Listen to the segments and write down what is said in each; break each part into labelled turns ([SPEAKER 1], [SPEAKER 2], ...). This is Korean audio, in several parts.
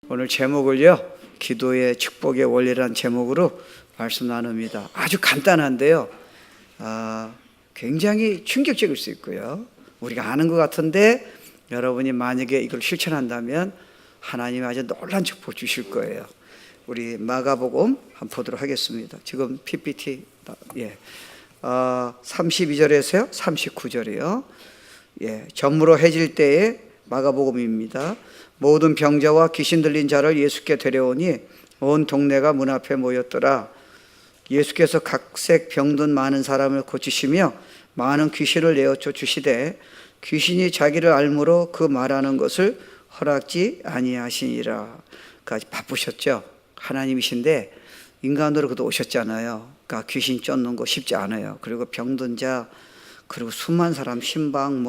[SPEAKER 1] 오늘 제목을요, 기도의 축복의 원리라는 제목으로 말씀 나눕니다. 아주 간단한데요, 굉장히 충격적일 수 있고요. 우리가 아는 것 같은데 여러분이 만약에 이걸 실천한다면 하나님이 아주 놀란 축복 주실 거예요. 우리 마가복음 한번 보도록 하겠습니다. 지금 PPT 32절에서요 39절이요. 저물어 해질 때에 마가복음입니다. 모든 병자와 귀신 들린 자를 예수께 데려오니 온 동네가 문 앞에 모였더라. 예수께서 각색 병든 많은 사람을 고치시며 많은 귀신을 내어 쫓으시되 귀신이 자기를 알므로 그 말하는 것을 허락지 아니하시니라. 까지 바쁘셨죠. 하나님이신데 인간으로 그도 오셨잖아요. 그러니까 귀신 쫓는 거 쉽지 않아요. 그리고 병든 자, 그리고 수많은 사람 신방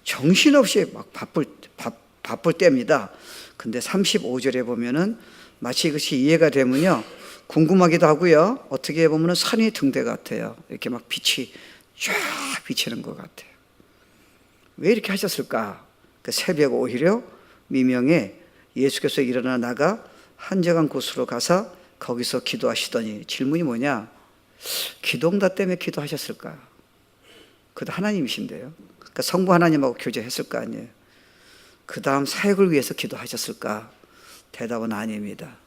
[SPEAKER 1] 정신없이 막 바쁠 때입니다. 근데 35절에 보면은 마치 이것이 이해가 되면요, 궁금하기도 하고요, 어떻게 보면은 산이 등대 같아요. 이렇게 막 빛이 쫙 비치는 것 같아요. 왜 이렇게 하셨을까? 그 새벽 오히려 미명에 예수께서 일어나 나가 한적한 곳으로 가서 거기서 기도하시더니, 질문이 뭐냐? 기도응답 때문에 기도하셨을까? 그도 하나님이신데요. 그러니까 성부 하나님하고 교제했을 거 아니에요. 그 다음 사역을 위해서 기도하셨을까? 대답은 아닙니다.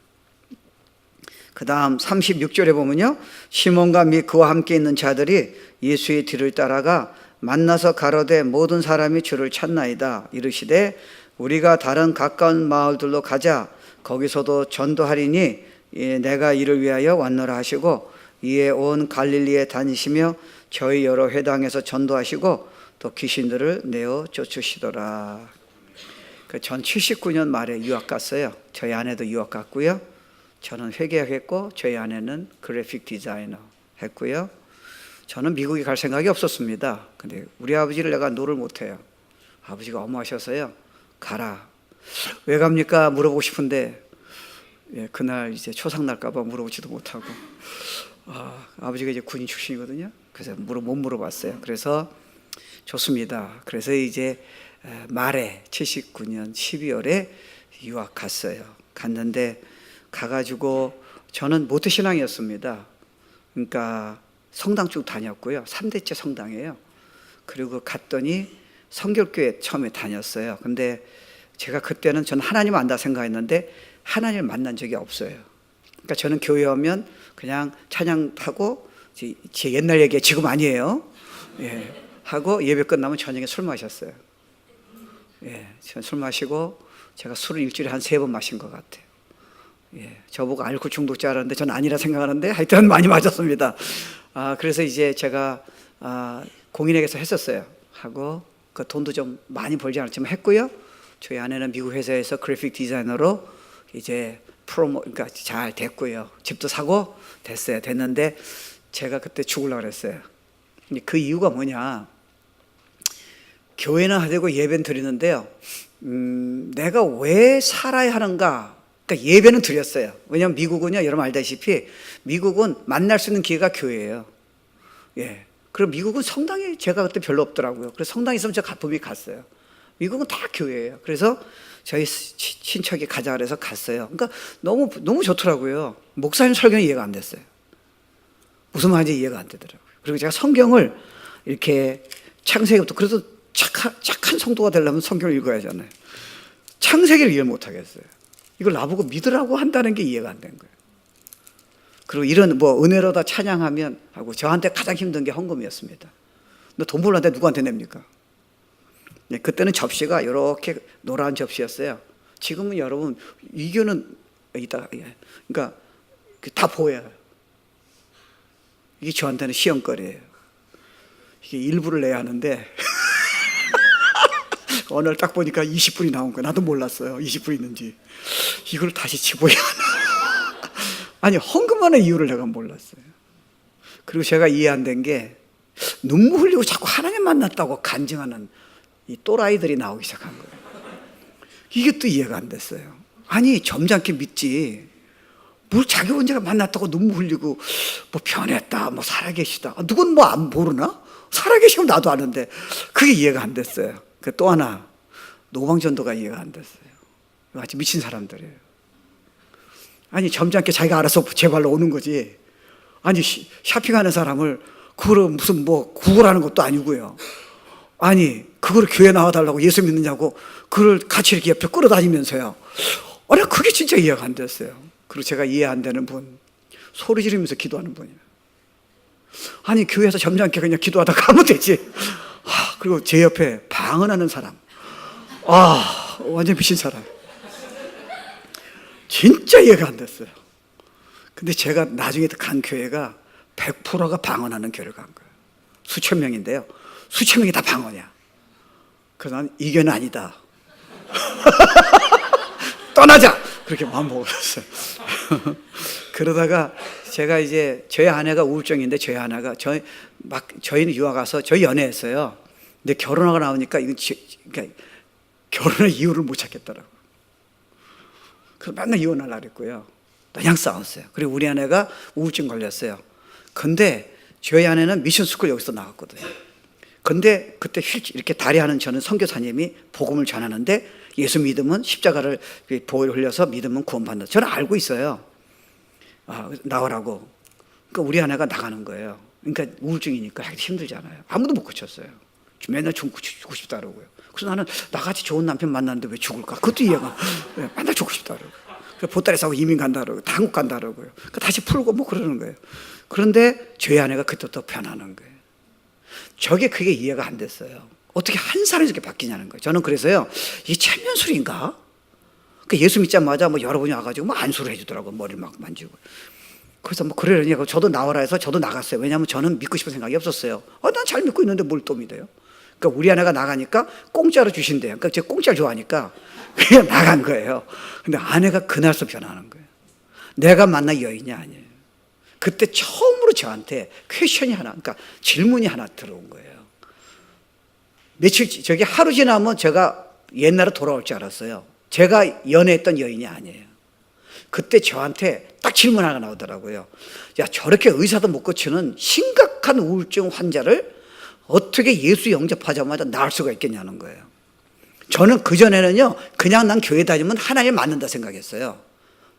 [SPEAKER 1] 그 다음 36절에 보면요, 시몬과 및 그와 함께 있는 자들이 예수의 뒤를 따라가 만나서 가로되 모든 사람이 주를 찾나이다. 이르시되 우리가 다른 가까운 마을들로 가자. 거기서도 전도하리니 내가 이를 위하여 왔노라 하시고, 이에 온 갈릴리에 다니시며 저희 여러 회당에서 전도하시고 또 귀신들을 내어 쫓으시더라. 전 79년 말에 유학 갔어요. 저희 아내도 유학 갔고요. 저는 회계학했고 저희 아내는 그래픽 디자이너 했고요. 저는 미국에 갈 생각이 없었습니다. 근데 우리 아버지를 내가 노를 못해요. 아버지가 어마하셔서요, 가라. 왜 갑니까? 물어보고 싶은데 그날 이제 초상 날까봐 물어보지도 못하고, 아버지가 이제 군인 출신이거든요. 그래서 못 물어봤어요. 그래서 좋습니다. 그래서 이제 말에 79년 12월에 유학 갔어요. 갔는데 가가지고 저는 모태신앙이었습니다. 그러니까 성당 쭉 다녔고요. 3대째 성당이에요. 그리고 갔더니 성결교회 처음에 다녔어요. 근데 제가 그때는 저는 하나님 안다 생각했는데 하나님을 만난 적이 없어요. 그러니까 저는 교회 오면 그냥 찬양하고, 제 옛날 얘기 지금 아니에요. 하고 예배 끝나면 저녁에 술 마셨어요. 저는 술 마시고, 제가 술을 일주일에 한 3번 마신 것 같아요. 저보고 알코올 중독자 알았는데 저는 아니라 생각하는데 하여튼 많이 마셨습니다. 그래서 이제 제가 공인회계사 했었어요. 하고 그 돈도 좀 많이 벌지 않았지만 했고요. 저희 아내는 미국 회사에서 그래픽 디자이너로 이제 그러니까 잘 됐고요. 집도 사고 됐는데 제가 그때 죽으려고 그랬어요. 그 이유가 뭐냐? 교회는 하되고 예배는 드리는데요, 내가 왜 살아야 하는가? 그러니까 예배는 드렸어요. 왜냐하면 미국은요, 여러분 알다시피 미국은 만날 수 있는 기회가 교회예요. 그리고 미국은 성당이 제가 그때 별로 없더라고요. 그래서 성당 있으면 제가 가끔씩 갔어요. 미국은 다 교회예요. 그래서 저희 친척이 가자 그래서 갔어요. 그러니까 너무 좋더라고요. 목사님 설교는 이해가 안 됐어요. 무슨 말인지 이해가 안 되더라고요. 그리고 제가 성경을 이렇게 창세기부터, 그래도 착한 성도가 되려면 성경을 읽어야 하잖아요. 창세기를 이해 못 하겠어요. 이걸 나보고 믿으라고 한다는 게 이해가 안 된 거예요. 그리고 이런 은혜로다 찬양하면 하고, 저한테 가장 힘든 게 헌금이었습니다. 근데 돈 벌는데 누구한테 냅니까? 그때는 접시가 이렇게 노란 접시였어요. 지금은 여러분 이거는 있다, 그러니까 다 보여요. 이게 저한테는 시험거리예요. 이게 일부를 내야 하는데 오늘 딱 보니까 20불이 나온 거예요. 나도 몰랐어요, 20불 있는지. 이걸 다시 집어야 하나? 아니, 헌금하는 이유를 내가 몰랐어요. 그리고 제가 이해 안 된 게, 눈물 흘리고 자꾸 하나님 만났다고 간증하는 이 또라이들이 나오기 시작한 거예요. 이게 또 이해가 안 됐어요. 아니, 점잖게 믿지. 뭘 자기 혼자가 만났다고 눈물 흘리고 변했다, 살아계시다. 누군 안 모르나? 살아계시면 나도 아는데. 그게 이해가 안 됐어요. 또 하나, 노방전도가 이해가 안 됐어요. 마치 미친 사람들이에요. 아니 점잖게 자기가 알아서 제 발로 오는 거지. 아니 샤핑하는 사람을 그걸 무슨 뭐 구걸하는 것도 아니고요. 아니 그걸 교회 나와달라고 예수 믿느냐고 그걸 같이 이렇게 옆에 끌어다니면서요. 아니 그게 진짜 이해가 안 됐어요. 그리고 제가 이해 안 되는 분, 소리 지르면서 기도하는 분이에요. 아니 교회에서 점잖게 그냥 기도하다 가면 되지. 그리고 제 옆에 방언하는 사람, 완전 미친 사람. 진짜 이해가 안 됐어요. 근데 제가 나중에 간 교회가 100%가 방언하는 교회를 간 거예요. 수천 명인데요, 수천 명이 다 방언이야. 그래서 난 이 교회는 아니다. 떠나자! 그렇게 마음 먹었어요. 그러다가 제가 이제 저희 아내가 우울증인데 저희 아내가 저희는 유학 가서 저희 연애했어요. 근데 결혼하고 나오니까 그러니까 결혼의 이유를 못 찾겠더라고요. 그래서 맨날 이혼하려고 그랬고요. 그냥 싸웠어요. 그리고 우리 아내가 우울증 걸렸어요. 근데 저희 아내는 미션 스쿨 여기서 나왔거든요. 근데 그때 이렇게 다리하는 저는 선교사님이 복음을 전하는데 예수 믿으면 십자가를 보혈 흘려서 믿으면 구원받는다. 저는 알고 있어요. 나오라고. 그러니까 우리 아내가 나가는 거예요. 그러니까 우울증이니까 하기 힘들잖아요. 아무도 못 고쳤어요. 맨날 죽고 싶다 그러고요. 그래서 나는 나같이 좋은 남편 만났는데 왜 죽을까? 그것도 이해가. 맨날 죽고 싶다 그러고. 그래서 보따리 싸고 이민 간다 그러고 한국 간다 그러고요. 그러니까 다시 풀고 뭐 그러는 거예요. 그런데 저희 아내가 그때부터 변하는 거예요. 그게 이해가 안 됐어요. 어떻게 한 살에 이렇게 바뀌냐는 거예요. 저는 그래서요, 이게 체면술인가? 예수 믿자마자 뭐 여러분이 와가지고 뭐 안수를 해주더라고. 머리를 막 만지고. 그래서 뭐 그러려니 저도 나오라 해서 저도 나갔어요. 왜냐하면 저는 믿고 싶은 생각이 없었어요. 난 잘 믿고 있는데 뭘 또 믿어요? 그러니까 우리 아내가 나가니까 공짜로 주신대요. 그러니까 제가 공짜를 좋아하니까 그냥 나간 거예요. 근데 아내가 그날서 변하는 거예요. 내가 만난 여인이 아니에요. 그때 처음으로 저한테 퀘션이 하나, 그러니까 질문이 하나 들어온 거예요. 하루 지나면 제가 옛날에 돌아올 줄 알았어요. 제가 연애했던 여인이 아니에요. 그때 저한테 딱 질문 하나 나오더라고요. 야, 저렇게 의사도 못 고치는 심각한 우울증 환자를 어떻게 예수 영접하자마자 나을 수가 있겠냐는 거예요. 저는 그전에는요, 그냥 난 교회 다니면 하나님 맞는다 생각했어요.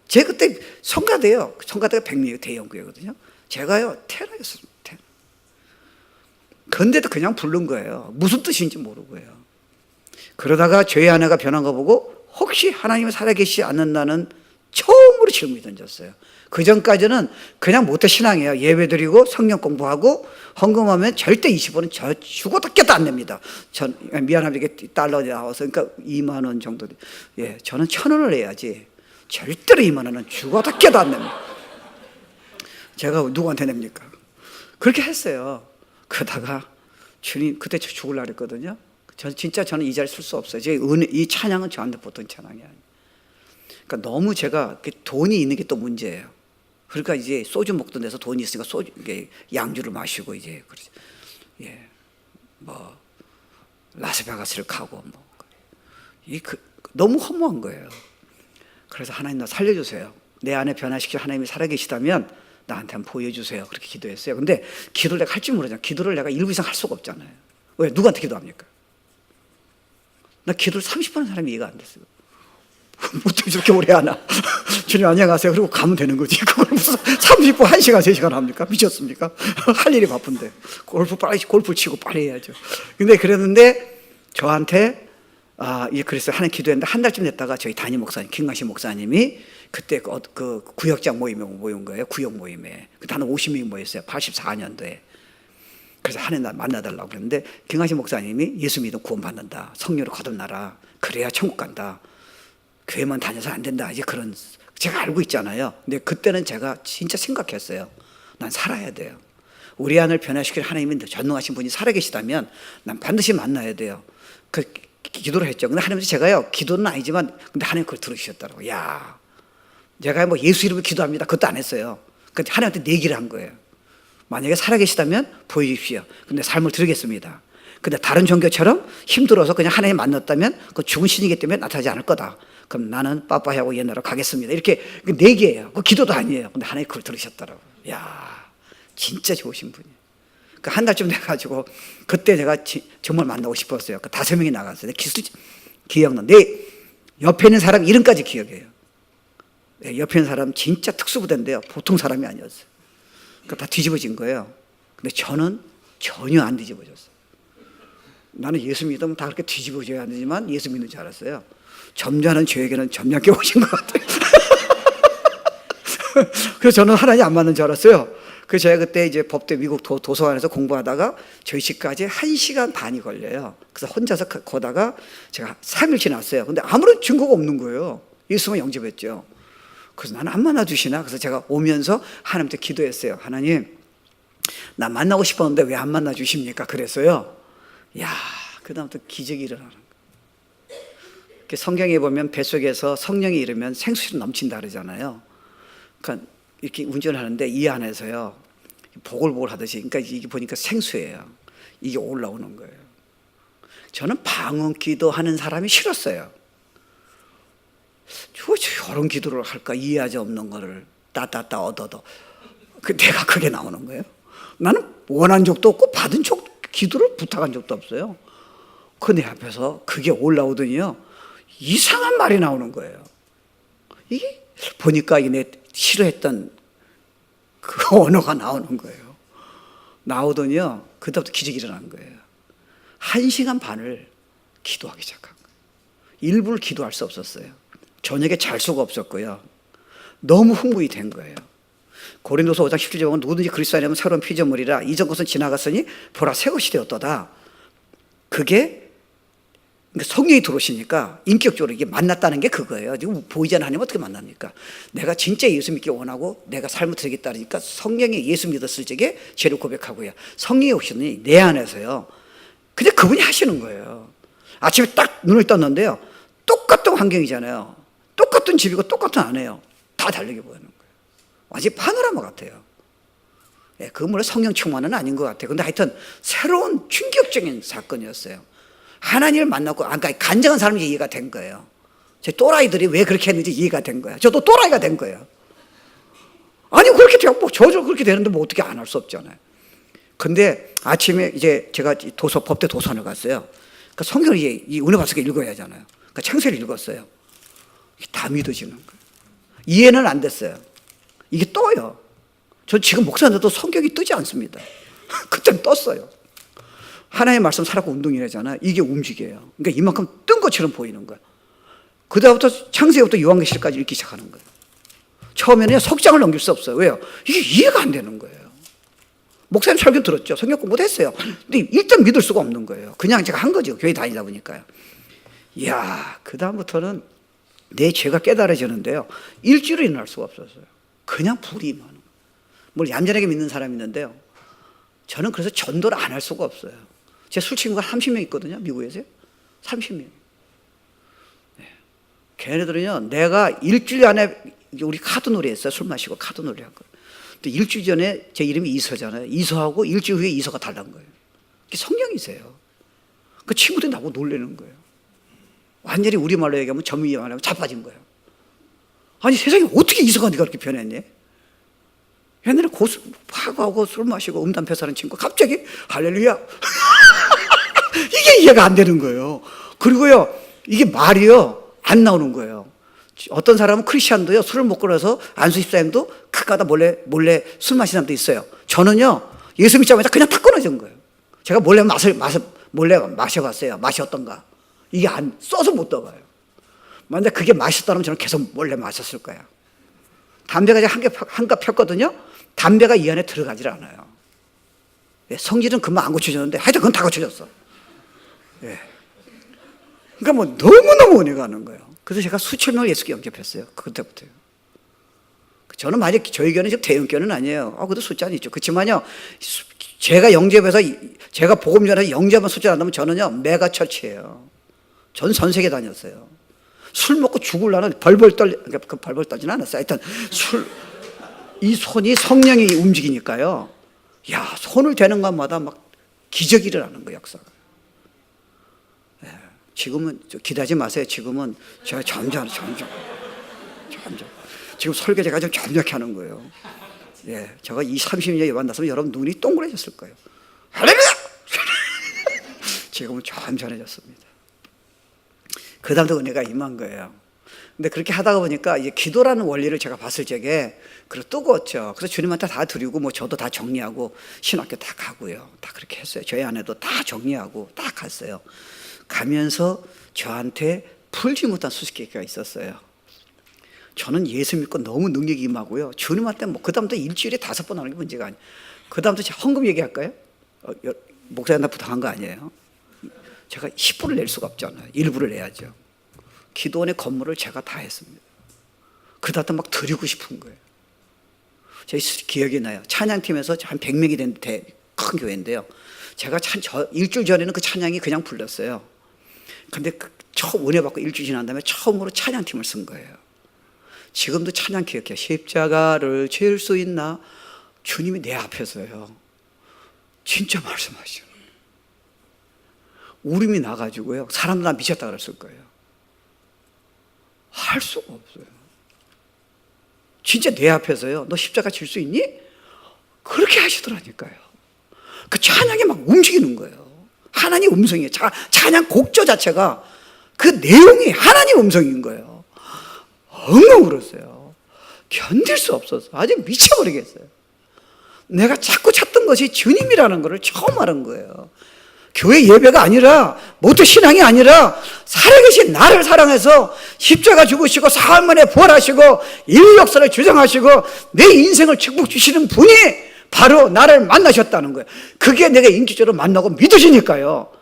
[SPEAKER 1] 제가 그때 성가대요. 성가대가 100명이 대형교회거든요. 제가요, 테러였습니다. 근데도 그냥 부른 거예요. 무슨 뜻인지 모르고요. 그러다가 저희 아내가 변한 거 보고 혹시 하나님이 살아계시지 않는다는 처음으로 질문이 던졌어요. 그 전까지는 그냥 모태 신앙이에요. 예배 드리고 성경 공부하고 헌금하면 절대 20원은 저 죽어도 깨도 안 냅니다. 전 미안합니다. 이게 달러 나와서 그러니까 2만 원 정도. 예, 저는 1,000원을 내야지. 절대로 2만 원은 죽어도 깨도 안 냅니다. 제가 누구한테 냅니까? 그렇게 했어요. 그러다가 주님 그때 죽으려고 했거든요. 저는 이 자리에 쓸 수 없어요. 이 찬양은 저한테 보통 찬양이 아니에요. 그러니까 너무 제가 돈이 있는 게 또 문제예요. 그러니까 이제 소주 먹던 데서 돈이 있으니까 양주를 마시고 이제 뭐 라스베가스를 가고 너무 허무한 거예요. 그래서 하나님 나 살려주세요. 내 안에 변화시킬 하나님이 살아계시다면 나한테 한번 보여주세요. 그렇게 기도했어요. 근데 기도를 내가 할 줄 모르잖아요. 기도를 내가 1부 이상 할 수가 없잖아요. 왜? 누구한테 기도합니까? 나 기도를 30번 하는 사람이 이해가 안 됐어요. 어떻게 저렇게 오래 하나? 주님 안녕하세요. 그리고 가면 되는 거지. 그걸 무슨 30분, 1시간, 3시간 합니까? 미쳤습니까? 할 일이 바쁜데. 골프 치고 빨리 해야죠. 근데 그랬는데 저한테 그랬어요. 하나님 기도했는데 한 달쯤 됐다가 저희 담임 목사님, 김광식 목사님이 그때 그 구역장 모임에 모인 거예요. 구역 모임에. 그때 한 50명이 모였어요. 84년도에. 그래서 하나님 날 만나달라고 그랬는데 김광식 목사님이 예수 믿으면 구원받는다. 성령으로 거듭나라. 그래야 천국 간다. 교회만 다녀서 안 된다. 이제 그런 제가 알고 있잖아요. 근데 그때는 제가 진짜 생각했어요. 난 살아야 돼요. 우리 안을 변화시킬 하나님이 전능하신 분이 살아계시다면 난 반드시 만나야 돼요. 기도를 했죠. 근데 하나님께서 제가요, 기도는 아니지만 근데 하나님 그걸 들으셨더라고요. 야, 제가 뭐 예수 이름으로 기도합니다. 그것도 안 했어요. 근데 하나님한테 내기를 한 거예요. 만약에 살아계시다면 보여주십시오. 근데 삶을 드리겠습니다. 근데 다른 종교처럼 힘들어서 그냥 하나님 만났다면 그 죽은 신이기 때문에 나타나지 않을 거다. 그럼 나는 빠빠하고 옛날로 가겠습니다. 이렇게 내기예요. 그 기도도 아니에요. 근데 하나님 그걸 들으셨더라고요. 야, 진짜 좋으신 분이에요. 그 한 달쯤 돼가지고 그때 제가 정말 만나고 싶었어요. 그 5명이 나갔어요. 기억나. 내 옆에 있는 사람 이름까지 기억해요. 옆에 있는 사람 진짜 특수부대인데요. 보통 사람이 아니었어요. 그러니까 다 뒤집어진 거예요. 근데 저는 전혀 안 뒤집어졌어요. 나는 예수 믿으면 다 그렇게 뒤집어져야 하지만 예수 믿는 줄 알았어요. 점잖은 저에게는 점잖게 오신 것 같아요. 그래서 저는 하나님 안 맞는 줄 알았어요. 그래서 제가 그때 이제 법대 미국 도서관에서 공부하다가 저희 집까지 1시간 반이 걸려요. 그래서 혼자서 거다가 제가 3일 지났어요. 근데 아무런 증거가 없는 거예요. 예수만 영접했죠. 그래서 나는 안 만나주시나? 그래서 제가 오면서 하나님한테 기도했어요. 하나님, 나 만나고 싶었는데 왜 안 만나주십니까? 그랬어요. 야, 그다음부터 기적이 일어나는 거예요. 성경에 보면 뱃속에서 성령이 이르면 생수로 넘친다 그러잖아요. 그러니까 이렇게 운전하는데 이 안에서요, 보글보글 하듯이, 그러니까 이게 보니까 생수예요. 이게 올라오는 거예요. 저는 방언 기도하는 사람이 싫었어요. 저런 기도를 할까? 이해하지 없는 거를 따따따 얻어도 내가 그게 나오는 거예요. 나는 원한 적도 없고 받은 기도를 부탁한 적도 없어요. 그 내 앞에서 그게 올라오더니요, 이상한 말이 나오는 거예요. 이게 보니까 내 싫어했던 그 언어가 나오는 거예요. 나오더니요, 그때부터 기적이 일어난 거예요. 1시간 반을 기도하기 시작한 거예요. 일부를 기도할 수 없었어요. 저녁에 잘 수가 없었고요. 너무 흥분이 된 거예요. 고린도서 5장 17절에 보면 누구든지 그리스도 안에 새로운 피조물이라 이전 것은 지나갔으니 보라 새 것이 되었도다. 그게 성령이 들어오시니까 인격적으로 이게 만났다는 게 그거예요. 지금 보이지 않는 하나님 어떻게 만납니까? 내가 진짜 예수 믿기 원하고 내가 삶을 드리겠다니까 성령이 예수 믿었을 적에 죄를 고백하고요. 성령이 오시더니 내 안에서요. 근데 그분이 하시는 거예요. 아침에 딱 눈을 떴는데요. 똑같은 환경이잖아요. 똑같은 집이고 똑같은 아내예요. 다 다르게 보이는 거예요. 완전히 파노라마 같아요. 그건 물론 성령 충만은 아닌 것 같아요. 근데 하여튼 새로운 충격적인 사건이었어요. 하나님을 만났고, 그러니까 간증한 사람이 이해가 된 거예요. 제 또라이들이 왜 그렇게 했는지 이해가 된 거예요. 저도 또라이가 된 거예요. 아니, 그렇게 되고, 저절로 그렇게 되는데 뭐 어떻게 안 할 수 없잖아요. 근데 아침에 이제 제가 법대 도서관을 갔어요. 그러니까 성경을 이 은혜 받아서 읽어야 하잖아요. 그러니까 창세를 읽었어요. 다 믿어지는 거예요. 이해는 안 됐어요. 이게 떠요. 전 지금 목사인데도 성경이 뜨지 않습니다. 그때는 떴어요. 하나님의 말씀 살았고 운동이라잖아요. 이게 움직여요. 그러니까 이만큼 뜬 것처럼 보이는 거예요. 그 다음부터 창세기부터 요한계시록까지 읽기 시작하는 거예요. 처음에는 석장을 넘길 수 없어요. 왜요? 이게 이해가 안 되는 거예요. 목사님 설교 들었죠. 성경 공부도 했어요. 근데 일단 믿을 수가 없는 거예요. 그냥 제가 한 거죠. 교회 다니다 보니까요. 이야, 그 다음부터는 내 죄가 깨달아지는데요. 일주일을 일어날 수가 없었어요. 그냥 불이 임하는 거예요. 뭘 얌전하게 믿는 사람이 있는데요. 저는 그래서 전도를 안 할 수가 없어요. 제 술 친구가 30명 있거든요. 미국에서요. 30명. 네. 걔네들은요, 내가 일주일 안에, 우리 카드놀이 했어요. 술 마시고 카드놀이 한 거예요. 근데 일주일 전에 제 이름이 이서잖아요. 이서하고 일주일 후에 이서가 달란 거예요. 그게 성령이세요. 그 친구들이 나보고 놀라는 거예요. 완전히 우리말로 얘기하면 점이 말하면 자빠진 거예요. 아니, 세상에 어떻게 이서가 네가 그렇게 변했니? 옛날에 파고하고 술 마시고 음담패 사는 친구 갑자기 할렐루야. 이게 이해가 안 되는 거예요. 그리고요, 이게 말이요 안 나오는 거예요. 어떤 사람은 크리스찬도요, 술을 먹고 나서 안수집사님도 가까다 몰래 술 마시는 사람도 있어요. 저는요, 예수 믿자마자 그냥 탁 끊어진 거예요. 제가 몰래 마셔봤어요. 맛이 어떤가. 이게 써서 못 떠봐요. 만약 그게 맛있다면 저는 계속 몰래 마셨을 거예요. 담배가 한 갑 폈거든요. 담배가 이 안에 들어가질 않아요. 성질은 금방 안 고쳐졌는데 하여튼 그건 다 고쳐졌어. 예. 그러니까 뭐 너무너무 은혜가 가는 거예요. 그래서 제가 수천 명을 예수께 영접했어요. 그때부터요. 저는 만약 저희 교회는 지금 대형교회는 아니에요. 그래도 숫자는 있죠. 그렇지만요, 제가 영접해서, 제가 복음 전해서 영접한 숫자를 한다면 저는요, 메가처치예요. 전 세계 다녔어요. 술 먹고 죽을라는 그러니까 벌벌 떨지는 않았어요. 하여튼 이 손이 성령이 움직이니까요. 야, 손을 대는 것마다 막 기적이 일어나는 거예요, 역사가. 예, 지금은 기대하지 마세요. 지금은 제가 점점. 지금 설교제가 좀 점잖게 하는 거예요. 예, 제가 이 30년에 만났으면 여러분 눈이 동그래졌을 거예요. 할렐루야! 지금은 점잖해졌습니다. 그 다음도 은혜가 임한 거예요. 근데 그렇게 하다가 보니까 이제 기도라는 원리를 제가 봤을 적에 그리고 뜨거웠죠. 그래서 주님한테 다 드리고 뭐 저도 다 정리하고 신학교 다 가고요. 다 그렇게 했어요. 저희 아내도 다 정리하고 다 갔어요. 가면서 저한테 풀지 못한 수수께끼가 있었어요. 저는 예수 믿고 너무 능력이 임하고요. 주님한테 뭐 그다음부터 일주일에 5번 하는 게 문제가 아니에요. 그다음부터 헌금 얘기할까요? 목사님한테 부탁한 거 아니에요. 제가 10%를 낼 수가 없잖아요. 일부를 내야죠. 기도원의 건물을 제가 다 했습니다. 그다음부터 막 드리고 싶은 거예요. 제 기억이 나요. 찬양팀에서 한 100명이 된 큰 교회인데요. 제가 일주일 전에는 그 찬양이 그냥 불렀어요. 근데 처음 은혜 받고 일주일 지난 다음에 처음으로 찬양팀을 쓴 거예요. 지금도 찬양 기억해요. 십자가를 질 수 있나? 주님이 내 앞에서요. 진짜 말씀하시죠. 울음이 나가지고요. 사람들 나 미쳤다 그랬을 거예요. 할 수가 없어요. 진짜 내 앞에서요. 너 십자가 질 수 있니? 그렇게 하시더라니까요. 그 찬양이 막 움직이는 거예요. 하나님 음성이에요. 찬양 곡조 자체가 그 내용이 하나님 음성인 거예요. 엉엉 울었어요. 견딜 수 없어서 아주 미쳐버리겠어요. 내가 자꾸 찾던 것이 주님이라는 것을 처음 알은 거예요. 교회 예배가 아니라 모두 신앙이 아니라 살아계신 나를 사랑해서 십자가 죽으시고 사흘 만에 부활하시고 인류 역사를 주장하시고 내 인생을 축복 주시는 분이 바로 나를 만나셨다는 거예요. 그게 내가 인격적으로 만나고 믿으시니까요.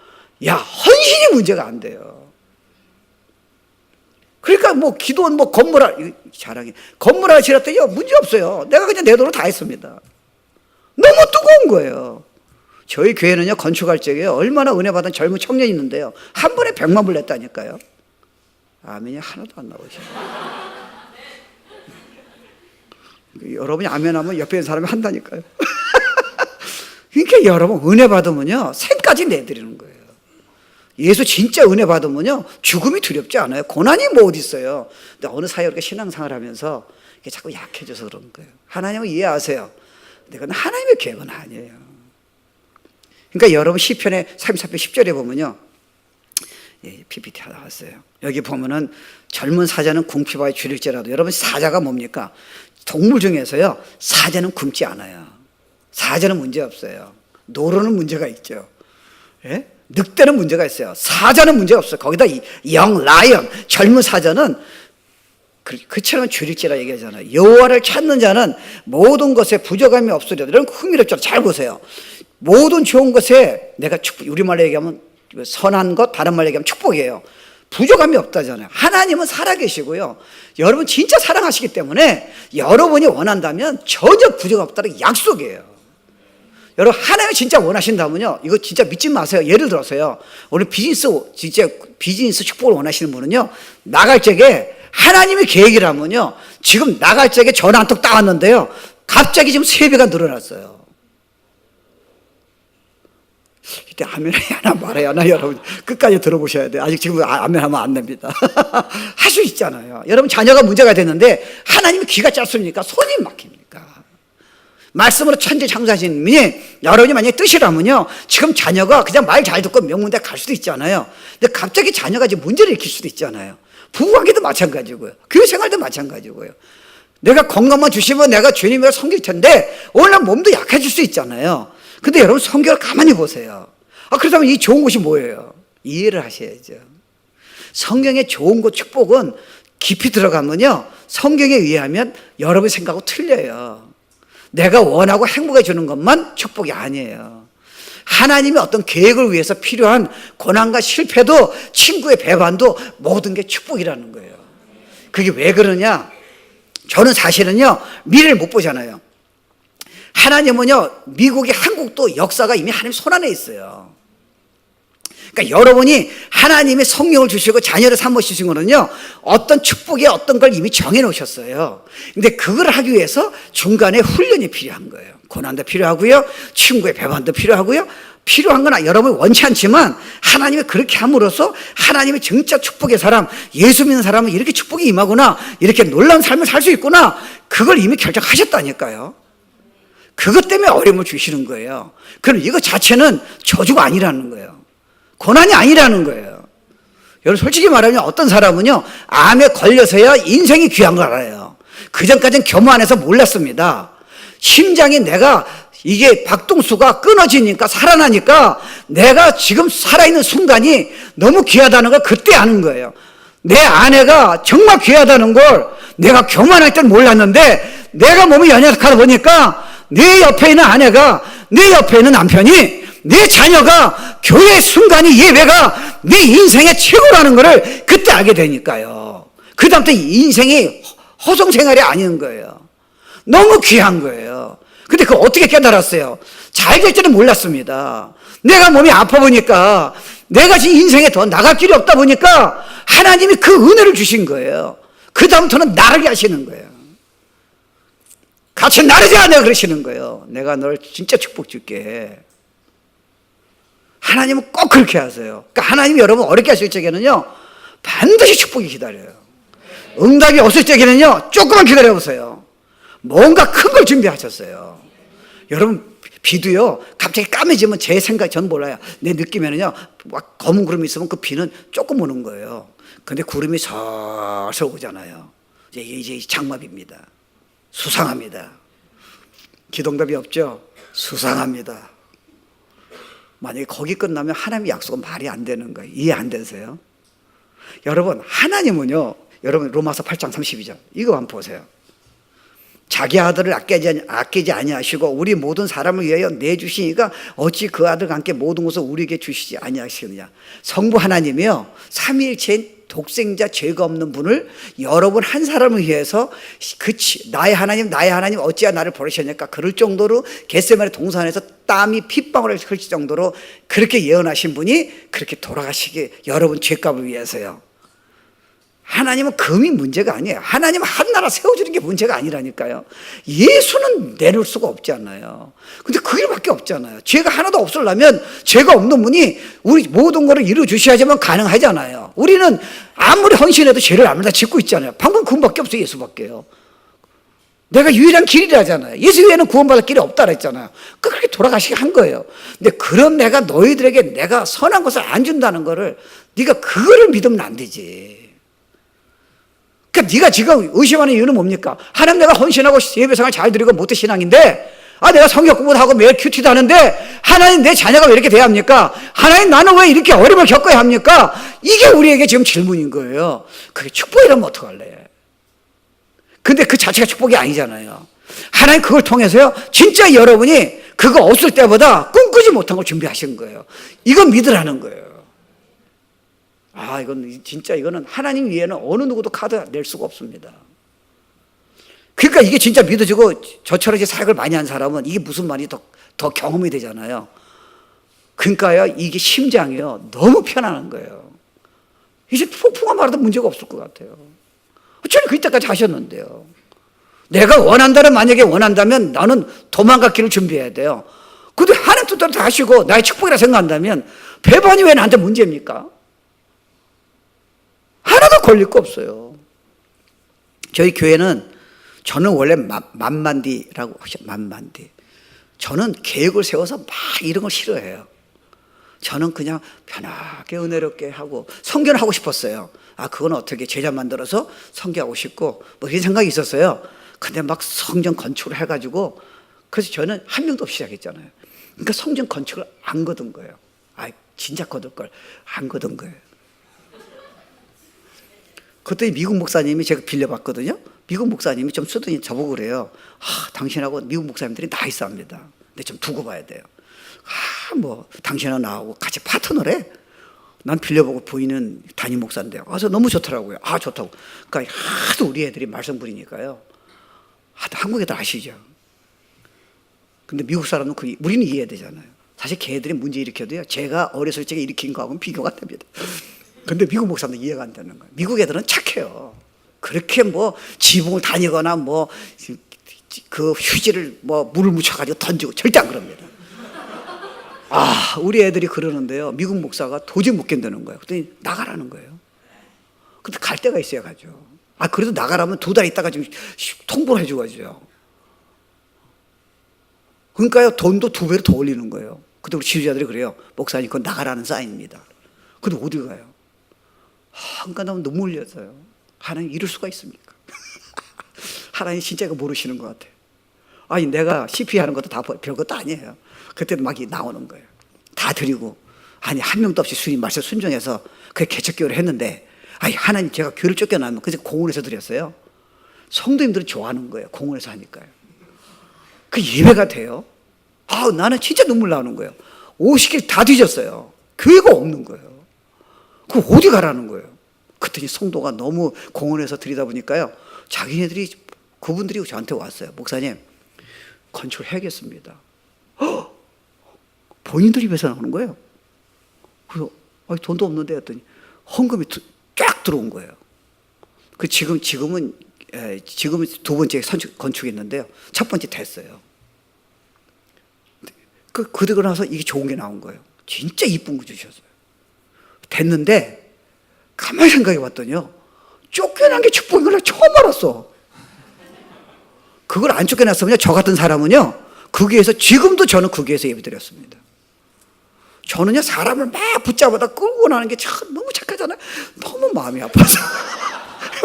[SPEAKER 1] 야, 헌신이 문제가 안 돼요. 그러니까 뭐 기도원 뭐 건물을 자랑해 건물을 지었더니 문제 없어요. 내가 그냥 내 돈으로 다 했습니다. 너무 뜨거운 거예요. 저희 교회는요, 건축할 적에 얼마나 은혜 받은 젊은 청년이 있는데요, 한 번에 100만 불 냈다니까요. 아멘이 하나도 안 나오시네요. 여러분이 아멘하면 옆에 있는 사람이 한다니까요. 그러니까 여러분 은혜 받으면요 생까지 내드리는 거예요. 예수 진짜 은혜 받으면요 죽음이 두렵지 않아요. 고난이 뭐 어디 있어요. 근데 어느 사이에 이렇게 신앙생활 하면서 이게 자꾸 약해져서 그런 거예요. 하나님은 이해하세요. 근데 그건 하나님의 계획은 아니에요. 그러니까 여러분 시편의 34편 10절에 보면요, 예, PPT 하나 나왔어요. 여기 보면은 젊은 사자는 궁핍하여 줄일지라도, 여러분 사자가 뭡니까? 동물 중에서요 사자는 굶지 않아요. 사자는 문제 없어요. 노루는 문제가 있죠. 예? 늑대는 문제가 있어요. 사자는 문제가 없어요. 거기다 영 라이언 젊은 사자는 그처럼 줄일지라 얘기하잖아요. 여호와를 찾는 자는 모든 것에 부족함이 없으리라. 이런 흥미롭죠. 잘 보세요. 모든 좋은 것에 내가 축복, 우리말로 얘기하면 선한 것, 다른 말로 얘기하면 축복이에요. 부족함이 없다잖아요. 하나님은 살아계시고요, 여러분 진짜 사랑하시기 때문에 여러분이 원한다면 전혀 부족함 없다는 약속이에요. 여러분 하나님이 진짜 원하신다면요, 이거 진짜 믿지 마세요. 예를 들어서요, 오늘 비즈니스 축복을 원하시는 분은요, 나갈 적에 하나님의 계획이라면요, 지금 나갈 적에 전화 한 통 따왔는데요, 갑자기 지금 3배가 늘어났어요. 이때 아멘 하나 말해야 하나, 여러분 끝까지 들어보셔야 돼요. 아직 지금 아멘 하면 안 됩니다. 할 수 있잖아요. 여러분 자녀가 문제가 됐는데 하나님이 귀가 짧습니까? 손이 막힙니까? 말씀으로 천지창조하신 분이 여러분이 만약에 뜻이라면요, 지금 자녀가 그냥 말 잘 듣고 명문대 갈 수도 있잖아요. 근데 갑자기 자녀가 지금 문제를 일으킬 수도 있잖아요. 부부관계도 마찬가지고요, 교회생활도 마찬가지고요. 내가 건강만 주시면 내가 주님을 섬길 텐데 오늘 몸도 약해질 수 있잖아요. 근데 여러분 성경을 가만히 보세요. 그렇다면 이 좋은 것이 뭐예요? 이해를 하셔야죠. 성경의 좋은 것, 축복은 깊이 들어가면요, 성경에 의하면 여러분 생각하고 틀려요. 내가 원하고 행복해 주는 것만 축복이 아니에요. 하나님의 어떤 계획을 위해서 필요한 고난과 실패도, 친구의 배반도 모든 게 축복이라는 거예요. 그게 왜 그러냐? 저는 사실은요 미래를 못 보잖아요. 하나님은요, 미국이, 한국도 역사가 이미 하나님 손안에 있어요. 그러니까 여러분이 하나님의 성령을 주시고 자녀를 삼으시는 거는요, 어떤 축복에 어떤 걸 이미 정해 놓으셨어요. 근데 그걸 하기 위해서 중간에 훈련이 필요한 거예요. 고난도 필요하고요, 친구의 배반도 필요하고요. 필요한 건 여러분이 원치 않지만 하나님이 그렇게 함으로써 하나님의 진짜 축복의 사람, 예수 믿는 사람은 이렇게 축복이 임하구나, 이렇게 놀라운 삶을 살 수 있구나, 그걸 이미 결정하셨다니까요. 그것 때문에 어려움을 주시는 거예요. 그럼 이거 자체는 저주가 아니라는 거예요. 고난이 아니라는 거예요. 여러분 솔직히 말하면 어떤 사람은요 암에 걸려서야 인생이 귀한 걸 알아요. 그전까지는 겸 안에서 몰랐습니다. 심장이 내가 이게 박동수가 끊어지니까 살아나니까 내가 지금 살아있는 순간이 너무 귀하다는 걸 그때 아는 거예요. 내 아내가 정말 귀하다는 걸 내가 교만할 땐 몰랐는데 내가 몸이 연약하다 보니까 내 옆에 있는 아내가, 내 옆에 있는 남편이, 내 자녀가 교회의 순간이 예배가 내 인생의 최고라는 것을 그때 알게 되니까요. 그 다음부터 인생이 허송생활이 아닌 거예요. 너무 귀한 거예요. 근데 그거 어떻게 깨달았어요? 잘 될 줄은 몰랐습니다. 내가 몸이 아파 보니까 내가 지금 인생에 더 나갈 길이 없다 보니까 하나님이 그 은혜를 주신 거예요. 그 다음부터는 나르게 하시는 거예요. 같이 나르자 내가 그러시는 거예요. 내가 널 진짜 축복 줄게. 하나님은 꼭 그렇게 하세요. 그러니까 하나님이 여러분 어렵게 하실 적에는요 반드시 축복이 기다려요. 응답이 없을 적에는요 조금만 기다려보세요. 뭔가 큰 걸 준비하셨어요. 여러분 비도요 갑자기 까매지면 제 생각 전 몰라요. 내 느낌에는요 막 검은 구름이 있으면 그 비는 조금 오는 거예요. 근데 구름이 설설 오잖아요. 이제 장마비입니다. 수상합니다. 기도응답이 없죠? 수상합니다. 만약에 거기 끝나면 하나님의 약속은 말이 안 되는 거예요. 이해 안 되세요? 여러분 하나님은요 여러분 로마서 8장 32절 이거 한번 보세요. 자기 아들을 아끼지 아니하시고 우리 모든 사람을 위하여 내주시니까 어찌 그 아들과 함께 모든 것을 우리에게 주시지 아니하시느냐. 성부 하나님이요 삼위일체인 독생자 죄가 없는 분을 여러분 한 사람을 위해서 나의 하나님 어찌야 나를 버리셨냐까 그럴 정도로 겟세마네 동산에서 땀이 핏방울을 흘릴 정도로 그렇게 예언하신 분이 그렇게 돌아가시게 여러분 죄값을 위해서요. 하나님은 금이 문제가 아니에요. 하나님은 한 나라 세워주는 게 문제가 아니라니까요. 예수는 내놓을 수가 없잖아요. 근데 그 일밖에 없잖아요. 죄가 하나도 없으려면 죄가 없는 분이 우리 모든 것을 이루어주셔야지만 가능하잖아요. 우리는 아무리 헌신해도 죄를 아무나 짓고 있잖아요. 방법 그분밖에 없어요. 예수밖에요. 내가 유일한 길이라잖아요. 예수 외에는 구원받을 길이 없다 그랬잖아요. 그렇게 돌아가시게 한 거예요. 근데 그런 내가 너희들에게 내가 선한 것을 안 준다는 거를 네가 그거를 믿으면 안 되지. 그러니까 네가 지금 의심하는 이유는 뭡니까? 하나님 내가 헌신하고 예배상을 잘 드리고 모태 신앙인데 내가 성경 공부도 하고 매일 큐티도 하는데 하나님 내 자녀가 왜 이렇게 돼야 합니까? 하나님 나는 왜 이렇게 어려움을 겪어야 합니까? 이게 우리에게 지금 질문인 거예요. 그게 축복이라면 어떡할래? 근데 그 자체가 축복이 아니잖아요. 하나님 그걸 통해서요 진짜 여러분이 그거 없을 때보다 꿈꾸지 못한 걸 준비하신 거예요. 이건 믿으라는 거예요. 이건 진짜 이거는 하나님 위에는 어느 누구도 카드 낼 수가 없습니다. 그러니까 이게 진짜 믿어지고 저처럼 이제 사역을 많이 한 사람은 이게 무슨 말이 더 경험이 되잖아요. 그러니까요 이게 심장이요 너무 편안한 거예요. 이제 폭풍만 말해도 문제가 없을 것 같아요. 저는 그때까지 하셨는데요. 내가 만약에 원한다면 나는 도망갈 길을 준비해야 돼요. 근데 하나님 뜻대로 다 하시고 나의 축복이라 생각한다면 배반이 왜 나한테 문제입니까? 하나도 걸릴 거 없어요. 저희 교회는 저는 원래 만만디라고 만만디. 저는 계획을 세워서 막 이런 걸 싫어해요. 저는 그냥 편하게 은혜롭게 하고 성견을 하고 싶었어요. 그건 어떻게 제자 만들어서 성교하고 싶고 뭐 이런 생각이 있었어요. 근데 막 성전 건축을 해가지고 그래서 저는 한 명도 없이 시작했잖아요. 그러니까 성전 건축을 안 거둔 거예요. 진짜 거둘 걸 안 거둔 거예요. 그때 미국 목사님이 제가 빌려봤거든요. 미국 목사님이 좀 쓰더니 저보고 그래요. 당신하고 미국 목사님들이 나이스합니다. 근데 좀 두고 봐야 돼요. 당신하고 나하고 같이 파트너를 해. 난 빌려보고 보이는 담임 목사인데요. 그래서 너무 좋더라고요. 좋다고. 그러니까 하도 우리 애들이 말썽 부리니까요. 한국 애들 아시죠? 근데 미국 사람은 우리는 이해되잖아요. 사실 걔들이 문제 일으켜도요. 제가 어렸을 적에 일으킨 거하고는 비교가 안 됩니다. 근데 미국 목사님도 이해가 안 되는 거예요. 미국 애들은 착해요. 그렇게 지붕을 다니거나 그 휴지를 물을 묻혀가지고 던지고 절대 안 그럽니다. 우리 애들이 그러는데요. 미국 목사가 도저히 못 견디는 거예요. 그랬더니 나가라는 거예요. 근데 갈 데가 있어야 가죠. 그래도 나가라면 2달 있다가 좀 통보를 해줘가지고요. 그러니까요, 돈도 2배로 더 올리는 거예요. 근데 우리 지도자들이 그래요. 목사님, 그건 나가라는 사인입니다. 근데 어디 가요? 한가 너무 눈물 흘렸어요. 하나님 이럴 수가 있습니까? 하나님 진짜 이거 모르시는 것 같아요. 아니 내가 CP 하는 것도 다 별것도 아니에요. 그때도 막 나오는 거예요. 다 드리고 아니 한 명도 없이 주님 말씀 순종해서 그 개척교회를 했는데 아니 하나님 제가 교회를 쫓겨나면 그래서 공원에서 드렸어요. 성도님들이 좋아하는 거예요. 공원에서 하니까요. 그 예배가 돼요. 아 나는 진짜 눈물 나오는 거예요. 50길 다 뒤졌어요. 교회가 없는 거예요. 그럼 어디 가라는 거예요. 그랬더니 성도가 너무 공원에서 드리다 보니까요. 자기네들이 그분들이 저한테 왔어요. 목사님 건축해야겠습니다. 본인들이 입에서 나오는 거예요. 그래서 아니, 돈도 없는데 했더니 헌금이 쫙 들어온 거예요. 그 지금은 두 번째 건축했는데요. 첫 번째 됐어요. 그러고 나서 이게 좋은 게 나온 거예요. 진짜 이쁜 거 주셨어요. 됐는데 가만히 생각해 봤더니요. 쫓겨난 게 축복인 걸 처음 알았어. 그걸 안 쫓겨났으면 저 같은 사람은요. 거기에서 지금도 저는 거기에서 예배드렸습니다. 저는요 사람을 막 붙잡아다 끌고 나는 게 참 너무 착하잖아요. 너무 마음이 아파서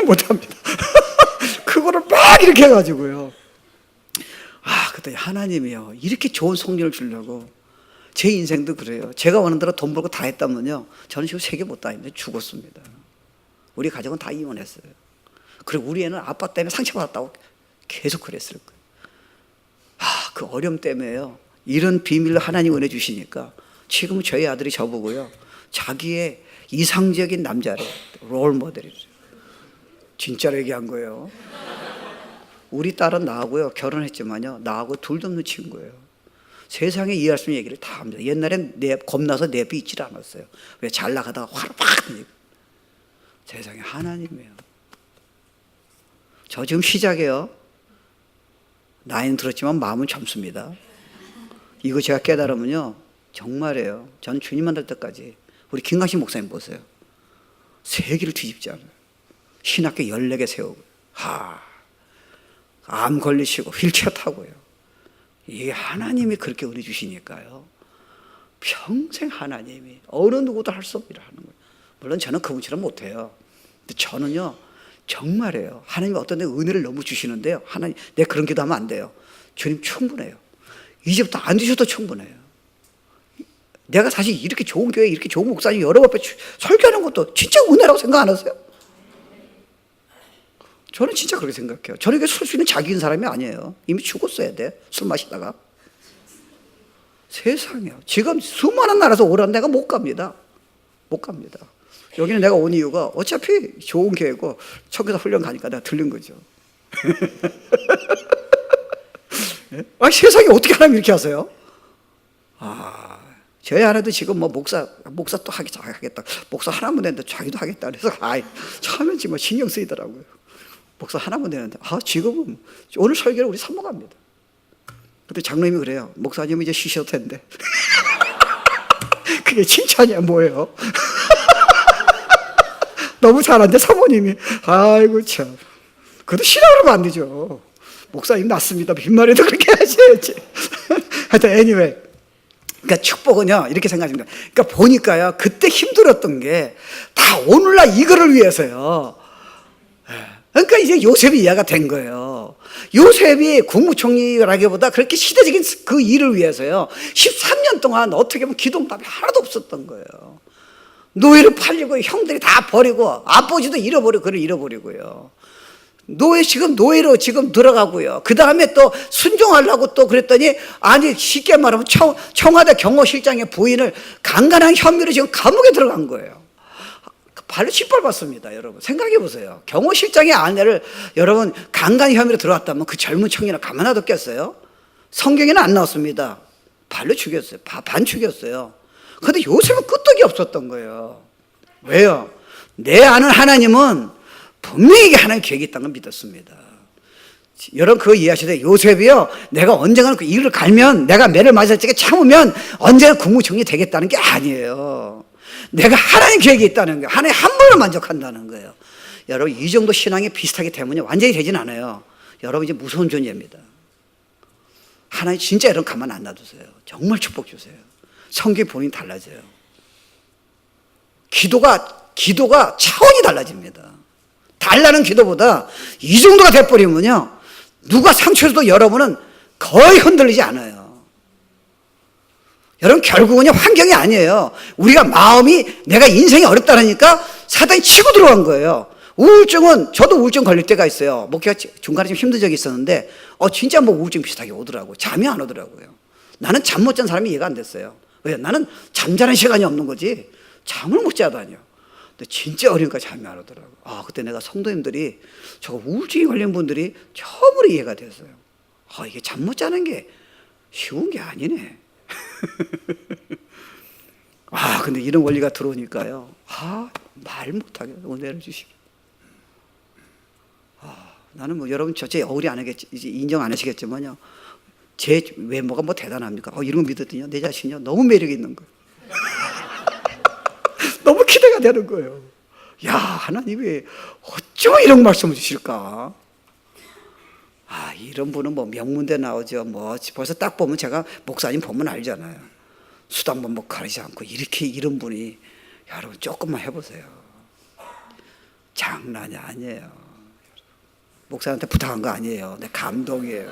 [SPEAKER 1] 못합니다. 그거를 막 이렇게 해가지고요. 아 그랬더니 하나님이요 이렇게 좋은 성령을 주려고 제 인생도 그래요. 제가 원하는 대로 돈 벌고 다 했다면요 저는 지금 세계 못 다니는데 죽었습니다. 우리 가족은 다 이혼했어요. 그리고 우리 애는 아빠 때문에 상처받았다고 계속 그랬을 거예요. 아, 그 어려움 때문에요. 이런 비밀을 하나님 은혜 주시니까 지금 저희 아들이 저보고요. 자기의 이상적인 남자를 롤 모델이래요. 진짜로 얘기한 거예요. 우리 딸은 나하고요. 결혼했지만요. 나하고 둘도 없는 친구예요. 세상에 이해할 수 있는 얘기를 다 합니다. 옛날엔 겁나서 내비 있질 않았어요. 왜 잘 나가다가 화를 팍 내고. 세상에 하나님이에요. 저 지금 시작이에요. 나이는 들었지만 마음은 젊습니다. 이거 제가 깨달으면요 정말이에요. 전 주님 만날 때까지 우리 김강식 목사님 보세요. 세계를 뒤집지 않아요. 신학교 14개 세우고 암 걸리시고 휠체어 타고요. 이게 하나님이 그렇게 은혜 주시니까요. 평생 하나님이 어느 누구도 할 수 없기를 하는 거예요. 물론 저는 그분처럼 못해요. 근데 저는요 정말이에요. 하나님이 어떤 데 은혜를 너무 주시는데요. 하나님, 내가 그런 기도하면 안 돼요. 주님 충분해요. 이제부터 안 주셔도 충분해요. 내가 사실 이렇게 좋은 교회, 이렇게 좋은 목사님 여러 앞에 설교하는 것도 진짜 은혜라고 생각 안 하세요? 저는 진짜 그렇게 생각해요. 저는 이게 설 수 있는 자기인 사람이 아니에요. 이미 죽었어야 돼. 술 마시다가. 세상에요. 지금 수많은 나라에서 오라는 데가 못 갑니다. 못 갑니다. 여기는 내가 온 이유가 어차피 좋은 교회고 청교사 훈련 가니까 내가 들린 거죠. 아, 세상에 어떻게 하나님 이렇게 하세요? 아, 저희 아내도 지금 뭐 목사 또 하겠다. 목사 하나만 되는데 자기도 하겠다. 그래서 처음엔 지금 신경 쓰이더라고요. 목사 하나만 되는데 지금은 오늘 설교를 우리 삽목합니다. 그때 장로님이 그래요. 목사님 이제 쉬셔도 된대. 그게 칭찬이야 뭐예요? 너무 잘하는데 사모님이 아이고 참 그것도 싫어하면 안 되죠. 목사님 낫습니다. 빈말에도 그렇게 하셔야지. 하여튼 anyway 그러니까 축복은요 이렇게 생각합니다. 그러니까 보니까요 그때 힘들었던 게 다 오늘날 이거를 위해서요. 그러니까 이제 요셉이 이해가 된 거예요. 요셉이 국무총리라기보다 그렇게 시대적인 그 일을 위해서요 13년 동안 어떻게 보면 기도응답이 하나도 없었던 거예요. 노예를 팔리고 형들이 다 버리고 아버지도 잃어버리고 그를 잃어버리고요. 노예로 지금 들어가고요. 그 다음에 또 순종하려고 또 그랬더니 아니 쉽게 말하면 청와대 경호실장의 부인을 강간한 혐의로 지금 감옥에 들어간 거예요. 발로 짓밟았습니다. 여러분 생각해 보세요. 경호실장의 아내를 여러분 강간 혐의로 들어왔다면 그 젊은 청년을 가만 놔뒀겠어요? 성경에는 안 나왔습니다. 발로 죽였어요. 반 죽였어요. 그런데 요셉은 끄떡이 없었던 거예요. 왜요? 내 아는 하나님은 분명히 하나님 계획이 있다는 걸 믿었습니다. 여러분 그거 이해하시되 요셉이요 내가 언젠가는 그 일을 갈면 내가 매를 맞을 적에 참으면 언젠가 국무총리 되겠다는 게 아니에요. 내가 하나님 계획이 있다는 거예요. 하나님 한 번을 만족한다는 거예요. 여러분 이 정도 신앙이 비슷하기 때문에 완전히 되진 않아요. 여러분 이제 무서운 존재입니다. 하나님 진짜 여러분 가만 안 놔두세요. 정말 축복 주세요. 성경의 본인이 달라져요. 기도가 기도가 차원이 달라집니다. 달라는 기도보다 이 정도가 돼버리면요, 누가 상처줘도 여러분은 거의 흔들리지 않아요. 여러분, 결국은요, 환경이 아니에요. 우리가 마음이, 내가 인생이 어렵다니까 사단이 치고 들어간 거예요. 우울증은, 저도 우울증 걸릴 때가 있어요. 목회가 중간에 좀 힘든 적이 있었는데, 진짜 뭐 우울증 비슷하게 오더라고요. 잠이 안 오더라고요. 나는 잠 못 잔 사람이 이해가 안 됐어요. 왜? 나는 잠자는 시간이 없는 거지 잠을 못 자다니요. 근데 진짜 어려우니까 잠이 안 오더라고요. 그때 내가 성도님들이, 저거 우울증이 걸린 분들이 처음으로 이해가 됐어요. 이게 잠 못 자는 게 쉬운 게 아니네. 근데 이런 원리가 들어오니까요, 말 못하게 은혜를 주시고. 나는 뭐 여러분 제 억울히 안 하겠지, 이제 인정 안 하시겠지만요, 제 외모가 뭐 대단합니까? 이런 거 믿었더니 내 자신이요, 너무 매력 있는 거예요. 너무 기대가 되는 거예요. 야, 하나님이 어쩌면 이런 말씀을 주실까? 이런 분은 뭐 명문대 나오죠. 뭐 벌써 딱 보면, 제가 목사님 보면 알잖아요. 수당만 뭐 가리지 않고 이렇게 이런 분이, 여러분 조금만 해보세요. 장난이 아니에요. 목사한테 부탁한 거 아니에요. 내 감동이에요.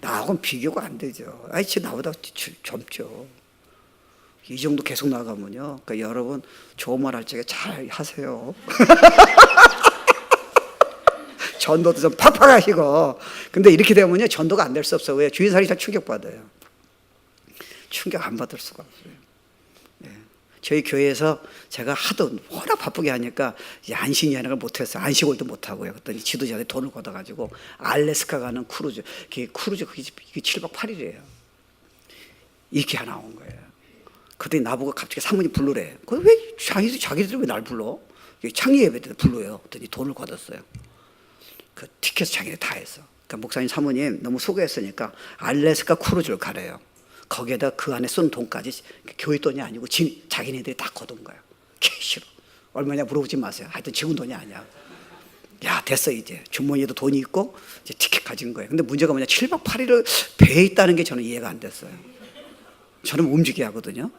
[SPEAKER 1] 나하고는 비교가 안 되죠. 진짜 나보다 젊죠. 이 정도 계속 나가면요, 그러니까 여러분 좋은 말 할 적에 잘 하세요. 전도도 좀 팍팍 하시고. 근데 이렇게 되면요, 전도가 안 될 수 없어요. 왜? 주위 사람이 다 충격받아요. 충격 안 받을 수가 없어요. 네. 저희 교회에서 제가 하도 워낙 바쁘게 하니까 안식 여행을 못했어요. 안식월도 못하고요. 그랬더니 지도자한테 돈을 걷어가지고 알래스카 가는 크루즈, 그게 7박 8일이에요. 이렇게 하나 온 거예요. 그랬더니 나보고 갑자기 사모님 부르래. 왜 자기들이 왜 날 불러? 창의 예배 때 불러요. 그랬더니 돈을 걷었어요. 그 티켓 자기네 다 했어. 그러니까 목사님 사모님 너무 수고했으니까 알래스카 크루즈를 가래요. 거기에다 그 안에 쏜 돈까지 교회 돈이 아니고 자기네들이 다 거둔 거예요. 캐시로. 얼마냐 물어보지 마세요. 하여튼 지금 돈이 아니야. 야, 됐어. 이제 주머니에도 돈이 있고 이제 티켓 가진 거예요. 근데 문제가 뭐냐, 7박 8일을 배에 있다는 게 저는 이해가 안 됐어요. 저는 움직여야 하거든요.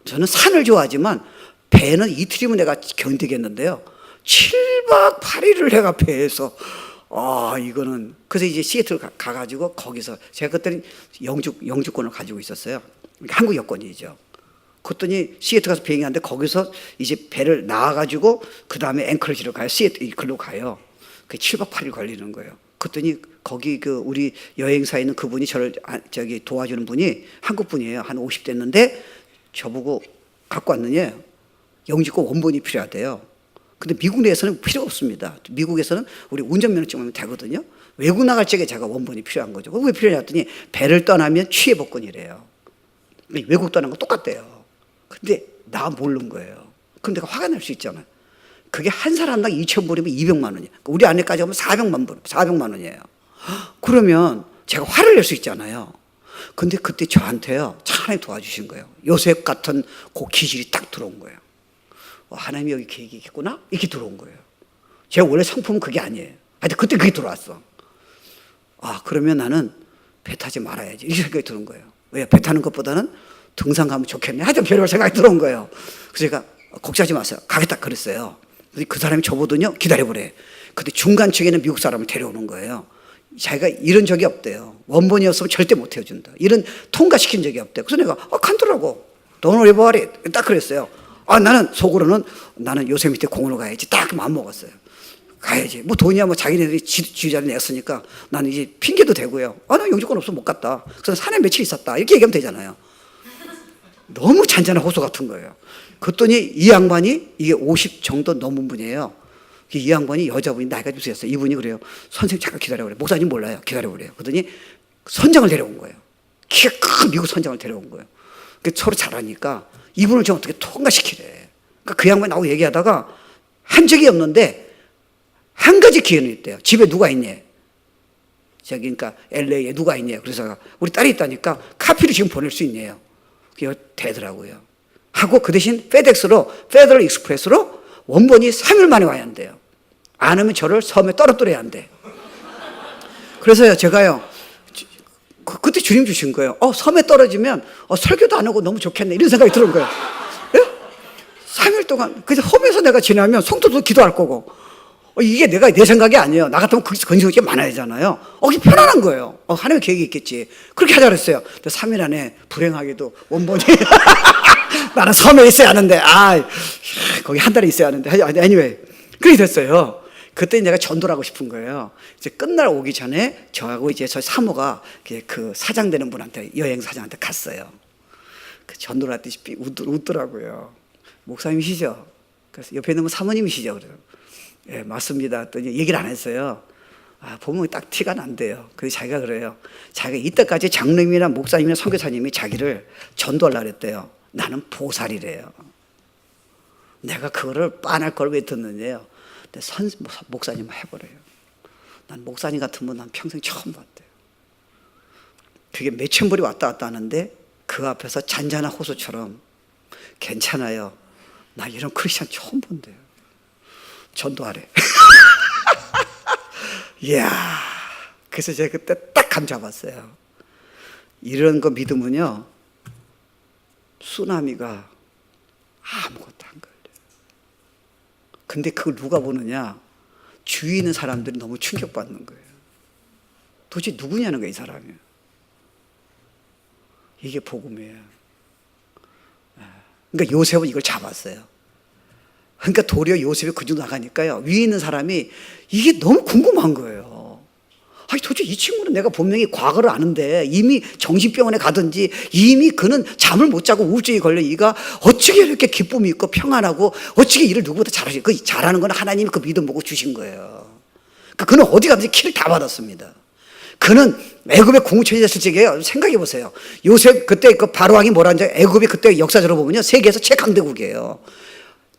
[SPEAKER 1] 저는 산을 좋아하지만 배는 이틀이면 내가 견디겠는데요, 7박 8일을 내가 배에서, 이거는. 그래서 이제 시애틀 가가지고 거기서, 제가 그때는 영주권을 가지고 있었어요. 한국 여권이죠. 그랬더니 시애틀 가서 비행기 하는데, 거기서 이제 배를 나와가지고 그 다음에 앵커리지로 가요. 시애틀 글로 가요. 그 7박 8일 걸리는 거예요. 그랬더니 거기 우리 여행사에 있는 그분이 저를 도와주는 분이 한국 분이에요. 한 50 됐는데 저보고 갖고 왔느냐, 영주권 원본이 필요하대요. 근데 미국 내에서는 필요 없습니다. 미국에서는 우리 운전면허증만 되거든요. 외국 나갈 적에 제가 원본이 필요한 거죠. 왜 필요하냐 했더니, 배를 떠나면 취해복권이래요. 외국 떠난 거 똑같대요. 근데 나 모르는 거예요. 그럼 내가 화가 날 수 있잖아요. 그게 한 사람당 2,000불이면 200만 원이에요. 우리 아내까지 하면 400만 원이에요. 그러면 제가 화를 낼 수 있잖아요. 근데 그때 저한테요, 하나님 도와주신 거예요. 요셉 같은 그 기질이 딱 들어온 거예요. 하나님이 여기 계획이 있구나? 이렇게 들어온 거예요. 제가 원래 성품은 그게 아니에요. 하여튼 그때 그게 들어왔어. 그러면 나는 배 타지 말아야지, 이 생각이 드는 거예요. 왜? 배 타는 것보다는 등산 가면 좋겠네. 하여튼 별별 생각이 들어온 거예요. 그래서 제가 걱정하지 마세요, 가겠다 그랬어요. 그 사람이 저보더니 기다려보래. 근데 중간층에는 미국 사람을 데려오는 거예요. 자기가 이런 적이 없대요. 원본이었으면 절대 못 헤어준다. 이런 통과시킨 적이 없대요. 그래서 내가 간두라고. Don't worry about it. 딱 그랬어요. 나는 속으로는, 나는 요새 밑에 공원을 가야지. 딱 마음 먹었어요. 가야지. 뭐 돈이야 뭐 자기네들이 지휘자를 냈으니까 나는 이제 핑계도 대고요. 나 영주권 없으면 못 갔다. 그래서 산에 며칠 있었다. 이렇게 얘기하면 되잖아요. 너무 잔잔한 호소 같은 거예요. 그랬더니 이 양반이, 이게 50 정도 넘은 분이에요. 이 양반이, 여자분이 나이가 좀 있었어요. 이분이 그래요. 선생님 잠깐 기다려보래요. 목사님 몰라요. 기다려보래요. 그러더니 선장을 데려온 거예요. 키가 큰 미국 선장을 데려온 거예요. 서로 잘하니까 이분을 좀 어떻게 통과시키래. 그러니까 그 양반이 나하고 얘기하다가 한 적이 없는데 한 가지 기회는 있대요. 집에 누가 있냐. 그러니까 LA에 누가 있냐. 그래서 우리 딸이 있다니까 카피를 지금 보낼 수 있냐요. 그게 되더라고요. 하고 그 대신 페더럴 익스프레스로 원본이 3일 만에 와야 한대요. 안 하면 저를 섬에 떨어뜨려야 한대. 그래서요, 제가요, 그때 주님 주신 거예요. 섬에 떨어지면 설교도 안 하고 너무 좋겠네, 이런 생각이 들은 거예요. 예? 3일 동안 그래서 홈에서 내가 지나면 성도도 기도할 거고 이게 내 생각이 아니에요. 나 같으면 거기서 건식이 많아야 되잖아요. 그게 편안한 거예요. 하나님의 계획이 있겠지. 그렇게 하자 그랬어요. 근데 3일 안에 불행하게도 원본이 나는 섬에 있어야 하는데 거기 한 달에 있어야 하는데 anyway 그렇게 됐어요. 그때 내가 전도를 하고 싶은 거예요. 이제 끝날 오기 전에 저하고 이제 저 사모가 그 사장 되는 분한테 여행 사장한테 갔어요. 그 전도를 하듯이 웃더라고요. 목사님이시죠? 그래서 옆에 있는 분 사모님이시죠? 그래요. 예, 맞습니다. 했더니 얘기를 안 했어요. 보면 딱 티가 난대요. 그래서 자기가 그래요. 자기가 이때까지 장로님이나 목사님이나 선교사님이 자기를 전도하려고 했대요. 나는 보살이래요. 내가 그거를 빤할 걸 왜 듣느냐요. 근데 목사님 해보래요. 난 목사님 같은 분 난 평생 처음 봤대요. 그게 몇천 불이 왔다 갔다 하는데 그 앞에서 잔잔한 호수처럼 괜찮아요. 나 이런 크리스찬 처음 본대요. 전도하래. 이야. 그래서 제가 그때 딱 감 잡았어요. 이런 거 믿으면요, 쓰나미가 아무것도 안 걸려요. 근데 그걸 누가 보느냐? 주위에 있는 사람들이 너무 충격받는 거예요. 도대체 누구냐는 거예요, 이 사람이. 이게 복음이에요. 그러니까 요셉은 이걸 잡았어요. 그러니까 도리어 요셉이 그중 나가니까요, 위에 있는 사람이 이게 너무 궁금한 거예요. 도대체 이 친구는 내가 분명히 과거를 아는데 이미 정신병원에 가든지 이미 그는 잠을 못 자고 우울증이 걸려 이가 어떻게 이렇게 기쁨이 있고 평안하고 어떻게 일을 누구보다 잘하지? 그 잘하는 건 하나님이 그 믿음 보고 주신 거예요. 그러니까 그는 어디 가든지 키를 다 받았습니다. 그는 애굽의 국무총리 됐을 적에 생각해 보세요. 요셉 그때 그 바로왕이 뭐라는지 애굽이 그때 역사적으로 보면요, 세계에서 최강대국이에요.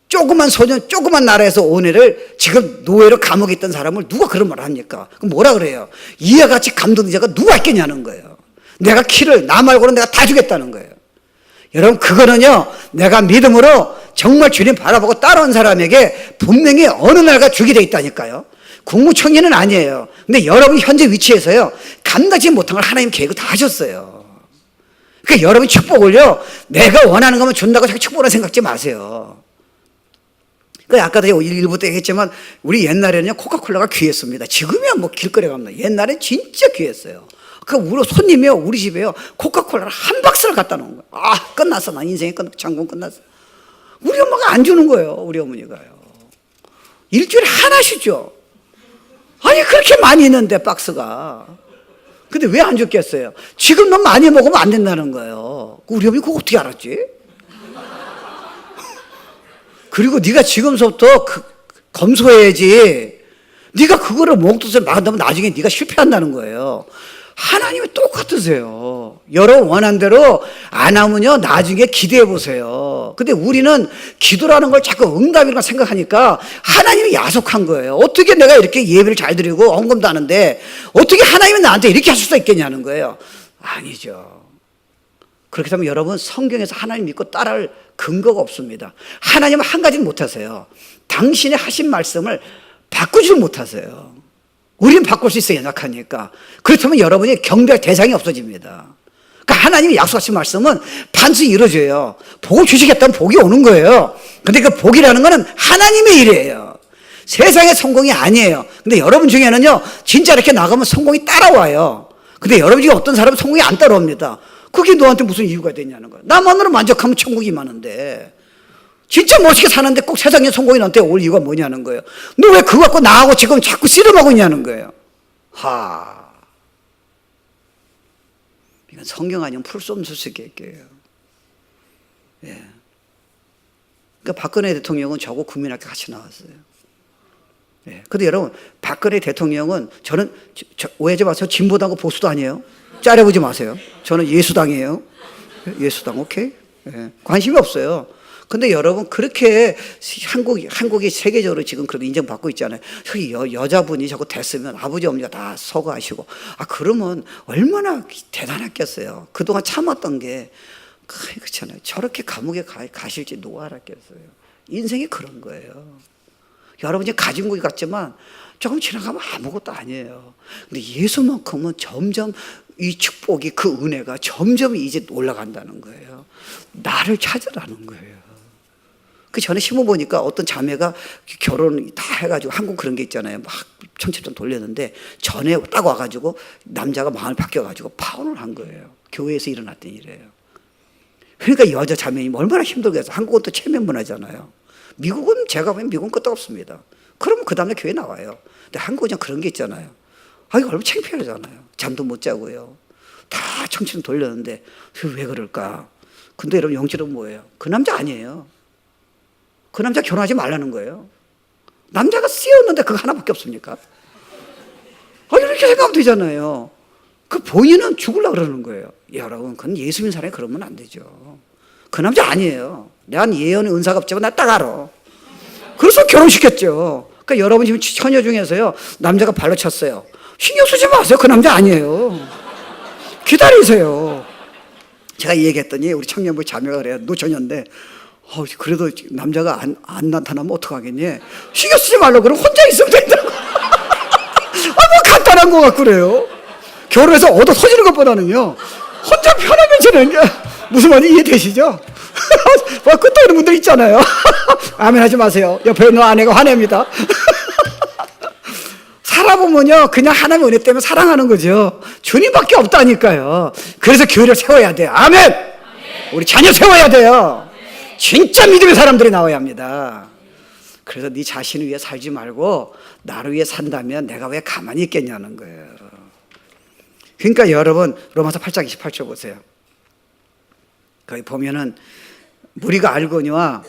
[SPEAKER 1] 조그만 소년, 조그만 나라에서 온 애를 지금 노예로 감옥에 있던 사람을 누가 그런 말을 합니까? 그럼 뭐라 그래요? 이와 같이 감독된 자가 누가 있겠냐는 거예요. 내가 키를 나 말고는 내가 다 주겠다는 거예요. 여러분, 그거는요, 내가 믿음으로 정말 주님 바라보고 따라온 사람에게 분명히 어느 날가 주게 돼 있다니까요. 국무총리는 아니에요. 근데 여러분 현재 위치에서요, 감당하지 못한 걸 하나님 계획을 다 하셨어요. 그러니까 여러분 축복을요, 내가 원하는 거면 준다고 자꾸 축복을 생각하지 마세요. 그 아까도 일부 때 했지만 우리 옛날에는요, 코카콜라가 귀했습니다. 지금이야 뭐 길거리에 가면, 옛날엔 진짜 귀했어요. 그 우리 손님이요, 우리 집에요, 코카콜라를 한 박스를 갖다 놓은 거예요. 끝났어. 나 인생의 장군 끝났어. 우리 엄마가 안 주는 거예요. 우리 어머니가요. 일주일에 하나씩죠. 아니 그렇게 많이 있는데 박스가. 근데 왜 안 줬겠어요? 지금 너무 많이 먹으면 안 된다는 거예요. 우리 어머니 그거 어떻게 알았지? 그리고 네가 지금서부터 검소해야지. 네가 그거를 목뜻을 막는다면 나중에 네가 실패한다는 거예요. 하나님이 똑같으세요. 여러분 원한 대로 안 하면요, 나중에 기대해 보세요. 근데 우리는 기도라는 걸 자꾸 응답이라고 생각하니까 하나님이 야속한 거예요. 어떻게 내가 이렇게 예배를 잘 드리고 헌금도 하는데 어떻게 하나님은 나한테 이렇게 하실 수 있겠냐는 거예요. 아니죠. 그렇게 되면 여러분, 성경에서 하나님 믿고 따라할 근거가 없습니다. 하나님은 한 가지는 못하세요. 당신의 하신 말씀을 바꾸지를 못하세요. 우리는 바꿀 수 있어요, 연약하니까. 그렇다면 여러분이 경배할 대상이 없어집니다. 그러니까 하나님이 약속하신 말씀은 반드시 이루어져요. 복을 주시겠다면 복이 오는 거예요. 근데 그 복이라는 거는 하나님의 일이에요. 세상의 성공이 아니에요. 근데 여러분 중에는요, 진짜 이렇게 나가면 성공이 따라와요. 근데 여러분 중에 어떤 사람은 성공이 안 따라옵니다. 그게 너한테 무슨 이유가 되냐는 거야. 나만으로 만족하면 천국이 많은데, 진짜 멋있게 사는데 꼭 세상에 성공이 너한테 올 이유가 뭐냐는 거예요. 너 왜 그거 갖고 나하고 지금 자꾸 씨름하고 있냐는 거예요. 이건 성경 아니면 풀 수 없는 수수께끼예요. 예. 그러니까 박근혜 대통령은 저하고 국민학교 같이 나왔어요. 예. 근데 여러분, 박근혜 대통령은 저는 오해하지 마세요. 진보당하고 보수도 아니에요. 짜려보지 마세요. 저는 예수당이에요. 예수당, 오케이? 예. 관심이 없어요. 근데 여러분, 그렇게 한국이 세계적으로 지금 그렇게 인정받고 있잖아요. 여자분이 자꾸 됐으면 아버지 어머니가 다 서거하시고, 그러면 얼마나 대단했겠어요. 그동안 참았던 게, 그렇잖아요. 저렇게 감옥에 가실지 누가 알았겠어요. 인생이 그런 거예요. 여러분이 가진 것 같지만 조금 지나가면 아무것도 아니에요. 근데 예수만큼은 점점 이 축복이, 그 은혜가 점점 이제 올라간다는 거예요. 나를 찾으라는 거예요. 그 전에 심어보니까 어떤 자매가 결혼 다 해가지고 한국 그런 게 있잖아요. 막 청첩장 돌렸는데 전에 딱 와가지고 남자가 마음을 바뀌어가지고 파혼을 한 거예요. 교회에서 일어났던 일이에요. 그러니까 여자 자매님 얼마나 힘들겠어. 한국은 또 체면 문화잖아요. 미국은 제가 보면 미국은 끄떡없습니다. 그러면 그 다음에 교회 나와요. 근데 한국은 그런 게 있잖아요. 아, 이거 얼마나 창피하잖아요. 잠도 못 자고요. 다 청첩장 돌렸는데 왜 그럴까? 근데 여러분 영적은 뭐예요? 그 남자 아니에요. 그 남자 결혼하지 말라는 거예요. 남자가 쓰였는데 그거 하나밖에 없습니까? 아, 이렇게 생각하면 되잖아요. 그 본인은 죽으려고 그러는 거예요. 여러분, 그건 예수 믿는 사람이 그러면 안 되죠. 그 남자 아니에요. 난 예언의 은사가 없지만 나 딱 알아. 그래서 결혼시켰죠. 그러니까 여러분 지금 처녀 중에서요, 남자가 발로 찼어요. 신경 쓰지 마세요. 그 남자 아니에요. 기다리세요. 제가 얘기했더니 우리 청년부 자매가 그래요. 노처녀인데, 그래도 남자가 안 나타나면 어떡하겠니? 신경 쓰지 말라고 그러면 혼자 있으면 된다고. 뭐 간단한 거 같고 그래요. 결혼해서 얻어 터지는 것보다는요, 혼자 편하게 지내는 게 무슨 말인지 이해되시죠? 뭐 끄떡이는 분들 있잖아요. 아멘 하지 마세요. 옆에 있는 아내가 화냅니다. 살아보면요, 그냥 하나님의 은혜 때문에 사랑하는 거죠. 주님밖에 없다니까요. 그래서 교회를 세워야 돼요. 아멘! 우리 자녀 세워야 돼요. 진짜 믿음의 사람들이 나와야 합니다. 그래서 네 자신을 위해 살지 말고 나를 위해 산다면 내가 왜 가만히 있겠냐는 거예요. 그러니까 여러분, 로마서 8장 28절 보세요. 거기 보면은 우리가 알거니와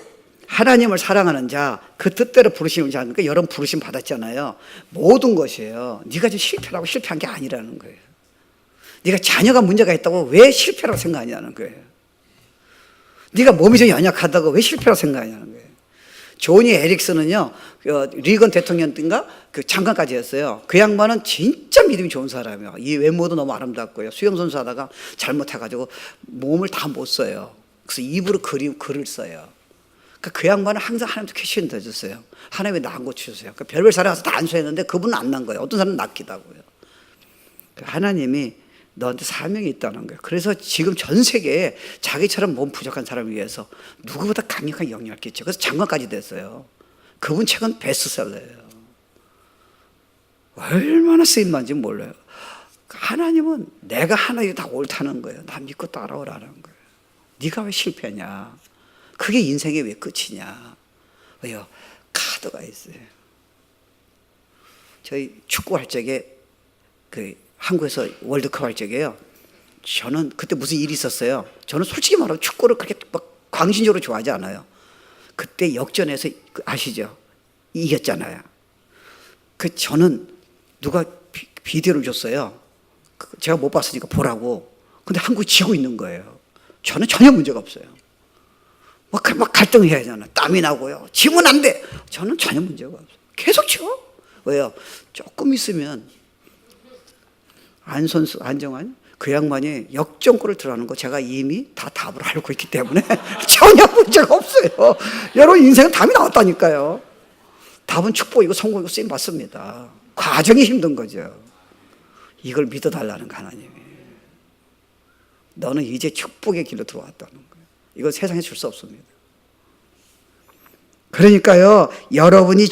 [SPEAKER 1] 하나님을 사랑하는 자, 그 뜻대로 부르심을 자는, 그러니까 여러분 부르심 받았잖아요. 모든 것이에요. 네가 지금 실패라고 실패한 게 아니라는 거예요. 네가 자녀가 문제가 있다고 왜 실패라고 생각하냐는 거예요. 네가 몸이 좀 연약하다고 왜 실패라고 생각하냐는 거예요. 조니 에릭슨은요, 리건 대통령 때인가 그 장관까지 했어요. 그 양반은 진짜 믿음이 좋은 사람이에요. 이 외모도 너무 아름답고요. 수영선수 하다가 잘못해가지고 몸을 다 못 써요. 그래서 입으로 글을 써요. 그 양반은 항상 하나님께 퀘션 던졌어요. 하나님 왜 나 안 고쳐주세요? 별별 사람 가서 다 안수했는데 그분은 안 난 거예요. 어떤 사람은 낫기도 하고요. 하나님이 너한테 사명이 있다는 거예요. 그래서 지금 전 세계에 자기처럼 몸 부족한 사람을 위해서 누구보다 강력한 영향을 끼쳐. 그래서 장관까지 됐어요. 그분 책은 베스트셀러예요. 얼마나 쓰임받는지 몰라요. 하나님은 내가 하나님 다 옳다는 거예요. 나 믿고 따라오라는 거예요. 네가 왜 실패냐? 그게 인생의 왜 끝이냐? 왜요? 카드가 있어요. 저희 축구할 적에 한국에서 월드컵 할 적에요. 저는 그때 무슨 일이 있었어요. 저는 솔직히 말하면 축구를 그렇게 막 광신적으로 좋아하지 않아요. 그때 역전해서 아시죠? 이겼잖아요. 저는 누가 비디오를 줬어요. 제가 못 봤으니까 보라고. 근데 한국이 지고 있는 거예요. 저는 전혀 문제가 없어요. 막 갈등해야 하잖아. 땀이 나고요. 지면 안 돼. 저는 전혀 문제가 없어요. 계속 쳐. 왜요? 조금 있으면 안정환 그 양반이 역전골을 들어가는 거 제가 이미 다 답을 알고 있기 때문에 전혀 문제가 없어요. 여러분 인생은 답이 나왔다니까요. 답은 축복이고 성공이고 쓰임 받습니다. 과정이 힘든 거죠. 이걸 믿어달라는 거 하나님이. 너는 이제 축복의 길로 들어왔다는 거예요. 이건 세상에 줄 수 없습니다. 그러니까요, 여러분이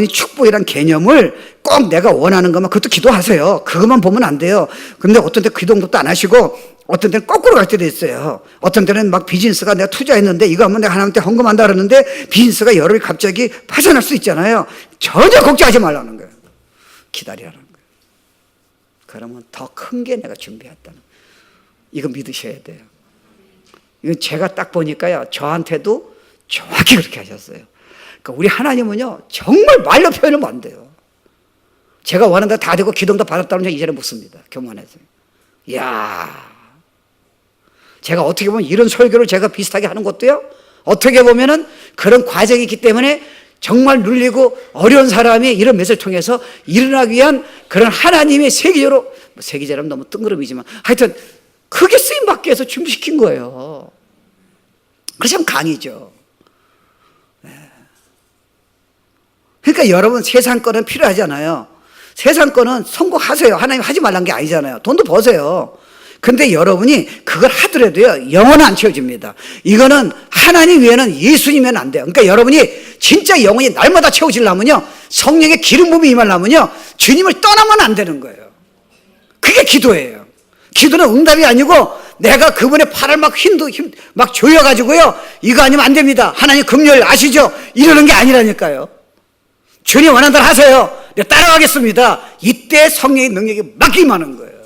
[SPEAKER 1] 축복이란 개념을 꼭 내가 원하는 것만 그것도 기도하세요. 그것만 보면 안 돼요. 근데 어떤 때 기도도 안 하시고 어떤 때는 거꾸로 갈 때도 있어요. 어떤 때는 막 비즈니스가 내가 투자했는데 이거 하면 내가 하나님한테 헌금한다 그러는데 비즈니스가 여러분이 갑자기 파산할 수 있잖아요. 전혀 걱정하지 말라는 거예요. 기다리라는 거예요. 그러면 더 큰 게 내가 준비했다는, 이거 믿으셔야 돼요. 이건 제가 딱 보니까요, 저한테도 정확히 그렇게 하셨어요. 그러니까 우리 하나님은요, 정말 말로 표현하면 안 돼요. 제가 원하는 대로 다 되고 기도도 받았다는 점 이제는 묻습니다. 교만해서. 이야, 제가 어떻게 보면 이런 설교를 제가 비슷하게 하는 것도요, 어떻게 보면은 그런 과정이 있기 때문에 정말 눌리고 어려운 사람이 이런 메시지를 통해서 일어나기 위한 그런 하나님의 세계적으로, 세계적으로 너무 뜬구름이지만 하여튼 크게 쓰임받기 위해서 준비시킨 거예요. 그래서 강의죠. 그러니까 여러분 세상 거는 필요하잖아요. 세상 거는 성공하세요. 하나님 하지 말란 게 아니잖아요. 돈도 버세요. 근데 여러분이 그걸 하더라도요, 영혼은 안 채워집니다. 이거는 하나님 외에는 예수님은 안 돼요. 그러니까 여러분이 진짜 영혼이 날마다 채워지려면요, 성령의 기름 부음이 임하려면요, 주님을 떠나면 안 되는 거예요. 그게 기도예요. 기도는 응답이 아니고 내가 그분의 팔을 막 조여가지고요, 이거 아니면 안 됩니다, 하나님 금요일 아시죠? 이러는 게 아니라니까요. 주님 원하는 대로 하세요, 내가 따라가겠습니다. 이때 성령의 능력이 막 임하는 거예요.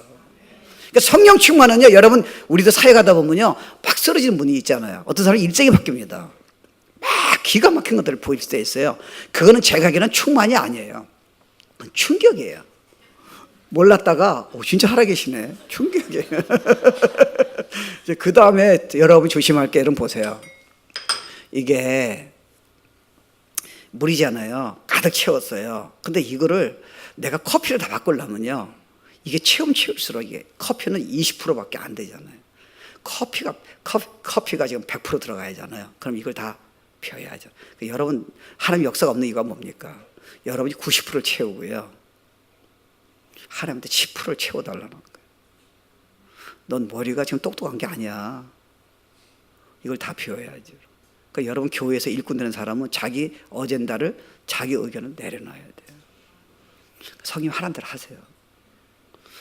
[SPEAKER 1] 그러니까 성령 충만은요, 여러분, 우리도 사회 가다 보면요, 막 쓰러지는 분이 있잖아요. 어떤 사람은 일정이 바뀝니다. 막 기가 막힌 것들을 보일 때 있어요. 그거는 제가 하기에는 충만이 아니에요. 충격이에요. 몰랐다가 진짜 살아계시네. 충격이에요. 그 다음에 여러분 조심할 게 여러분 보세요. 이게 물이잖아요. 가득 채웠어요. 근데 이거를 내가 커피를 다 바꾸려면요, 이게 채울수록 이게 커피는 20%밖에 안 되잖아요. 커피가 지금 100% 들어가야 하잖아요. 그럼 이걸 다 펴야죠. 여러분, 하나님 역사가 없는 이유가 뭡니까? 여러분이 90%를 채우고요, 하나님한테 10%를 채워달라는 거예요. 넌 머리가 지금 똑똑한 게 아니야. 이걸 다 비워야죠. 그러니까 여러분, 교회에서 일꾼 되는 사람은 자기 어젠다를, 자기 의견을 내려놔야 돼요. 성령 하라는 대로 하세요.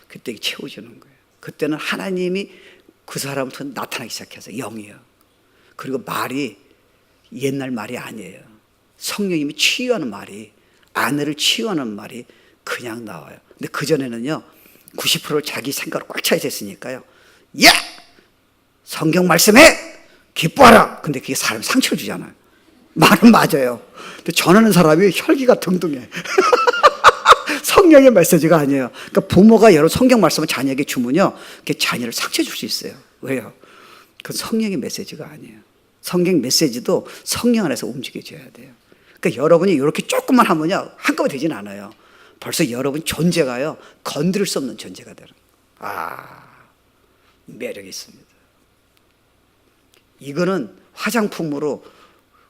[SPEAKER 1] 그때 채워지는 거예요. 그때는 하나님이 그 사람을 통해 나타나기 시작해서 영이요. 그리고 말이 옛날 말이 아니에요. 성령님이 치유하는 말이, 아내를 치유하는 말이 그냥 나와요. 근데 그전에는요, 90%를 자기 생각으로 꽉 차 있었으니까요, 야! 성경 말씀해! 기뻐하라! 근데 그게 사람이 상처를 주잖아요. 말은 맞아요. 근데 전하는 사람이 혈기가 등등해. 성령의 메시지가 아니에요. 그러니까 부모가 여러 성경 말씀을 자녀에게 주면요, 그게 자녀를 상처 줄 수 있어요. 왜요? 그건 성령의 메시지가 아니에요. 성경 메시지도 성령 안에서 움직여져야 돼요. 그러니까 여러분이 이렇게 조금만 하면요, 한꺼번에 되진 않아요. 벌써 여러분 존재가요, 건드릴 수 없는 존재가 되는 거예요. 매력이 있습니다. 이거는 화장품으로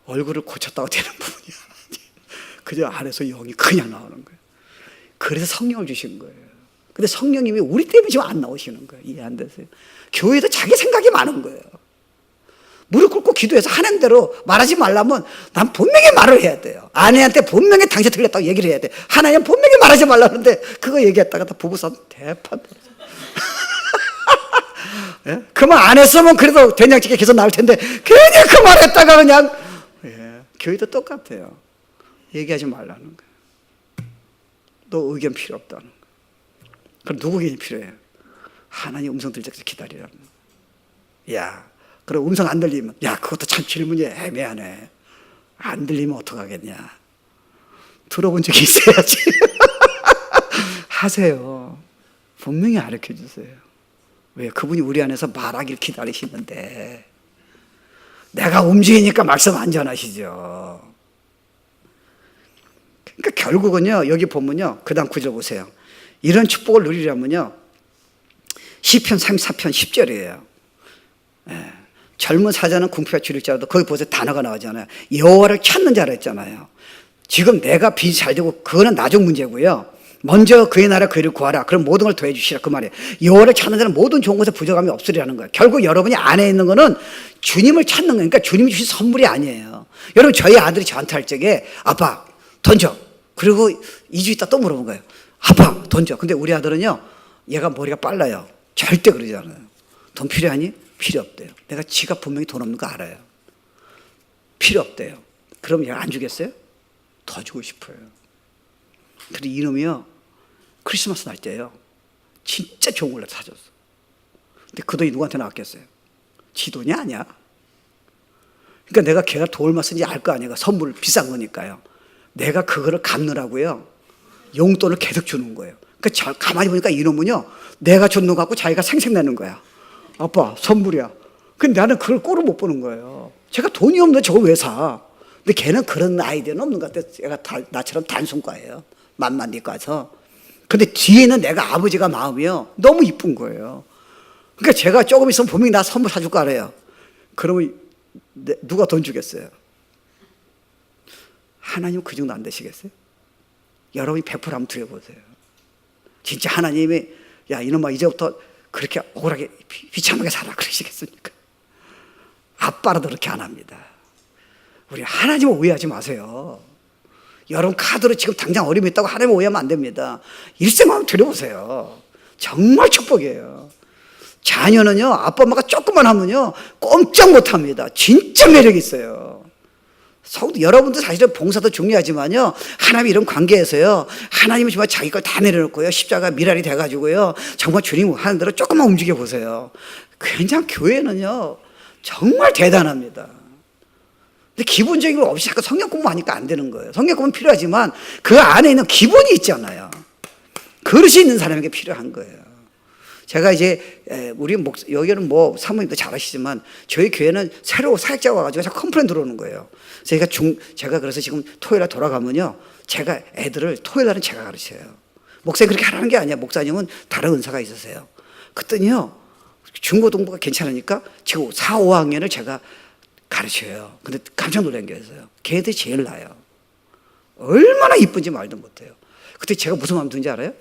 [SPEAKER 1] 얼굴을 고쳤다고 되는 부분이 아니에요. 그저 안에서 영이 그냥 나오는 거예요. 그래서 성령을 주신 거예요. 근데 성령님이 우리 때문에 지금 안 나오시는 거예요. 이해 안 되세요? 교회도 자기 생각이 많은 거예요. 무릎 꿇고 기도해서 하는 대로 말하지 말라면 난 분명히 말을 해야 돼요. 아내한테 분명히 당신 틀렸다고 얘기를 해야 돼. 하나님 분명히 말하지 말라는데 그거 얘기했다가 다 부부싸움 대판. 예? 그 말 안 했으면 그래도 된장찌개 계속 나올 텐데 괜히 그 말 했다가 그냥. 예. 교회도 똑같아요. 얘기하지 말라는 거예요. 너 의견 필요 없다는 거예요. 그럼 누구 의견이 필요해요? 하나님 음성 들을 때까지 기다리라는 거예요. 야, 그럼 음성 안 들리면, 야, 그것도 참 질문이 애매하네. 안 들리면 어떡하겠냐. 들어본 적이 있어야지. 하세요. 분명히 가르쳐 주세요. 왜? 그분이 우리 안에서 말하길 기다리시는데 내가 움직이니까 말씀 안 전하시죠. 그러니까 결국은요, 여기 보면요, 그 다음 구절 보세요. 이런 축복을 누리려면요, 시편 34편 10절이에요. 예. 젊은 사자는 궁피가 줄일 자라도 거기 보세요, 단어가 나오잖아요. 여호와를 찾는 자라 했잖아요. 지금 내가 빚이 잘 되고 그거는 나중 문제고요. 먼저 그의 나라 그를 구하라. 그럼 모든 걸 더해 주시라. 그 말이에요. 여호와를 찾는 자는 모든 좋은 것에 부족함이 없으리라는 거예요. 결국 여러분이 안에 있는 거는 주님을 찾는 거예요. 그러니까 주님이 주신 선물이 아니에요. 여러분, 저희 아들이 저한테 할 적에 아빠 던져. 그리고 2주 있다 또 물어본 거예요. 아빠 던져. 근데 우리 아들은요, 얘가 머리가 빨라요. 절대 그러지 않아요. 돈 필요하니? 필요 없대요. 내가 지가 분명히 돈 없는 거 알아요. 필요 없대요. 그럼 얘가 안 주겠어요? 더 주고 싶어요. 근데 이놈이요, 크리스마스 날 때요, 진짜 좋은 걸 사줬어. 근데 그 돈이 누구한테 나왔겠어요? 지 돈이 아니야. 그러니까 내가 걔가 돈 얼마 쓰는지 알 거 아니에요. 선물 비싼 거니까요. 내가 그거를 갚느라고요, 용돈을 계속 주는 거예요. 그러니까 가만히 보니까 이놈은요, 내가 줬는 거 갖고 자기가 생색내는 거야. 아빠 선물이야. 근데 나는 그걸 꼴을 못 보는 거예요. 제가 돈이 없는데 저걸 왜 사? 근데 걔는 그런 아이디어는 없는 것 같아요. 얘가 나처럼 단순과예요. 만만니까서. 근데 뒤에는 내가 아버지가 마음이요, 너무 이쁜 거예요. 그러니까 제가 조금 있으면 분명히 나 선물 사줄 거 알아요. 그러면 누가 돈 주겠어요? 하나님 그 정도 안 되시겠어요? 여러분이 100% 한번 드려보세요. 진짜 하나님이, 야 이놈아 이제부터 그렇게 억울하게 비참하게 살아 그러시겠습니까? 아빠라도 그렇게 안 합니다. 우리 하나님을 오해하지 마세요. 여러분 카드로 지금 당장 어려움이 있다고 하나님을 오해하면 안 됩니다. 일생만 한번 들여보세요. 정말 축복이에요. 자녀는요, 아빠 엄마가 조금만 하면요 꼼짝 못합니다. 진짜 매력이 있어요. 여러분도 사실은 봉사도 중요하지만요, 하나님 이런 관계에서요, 하나님은 정말 자기 걸 다 내려놓고요, 십자가 미랄이 돼가지고요, 정말 주님 하는 대로 조금만 움직여 보세요. 그냥 교회는요 정말 대단합니다. 근데 기본적인 걸 없이 자꾸 성경 공부하니까 안 되는 거예요. 성경 공부는 필요하지만 그 안에 있는 기본이 있잖아요. 그릇이 있는 사람에게 필요한 거예요. 제가 이제 우리 여기는 뭐 사모님도 잘 아시지만 저희 교회는 새로 사역자가 와가지고 자꾸 컴플레인 들어오는 거예요. 제가 그래서 지금 토요일에 돌아가면요, 제가 애들을 토요일날은 제가 가르쳐요. 목사님 그렇게 하라는 게 아니야. 목사님은 다른 은사가 있으세요. 그랬더니요, 중고등부가 괜찮으니까 지금 4, 5학년을 제가 가르쳐요. 근데 깜짝 놀란 게 있어요. 걔들이 제일 나아요. 얼마나 이쁜지 말도 못해요. 그때 제가 무슨 마음 드는지 알아요?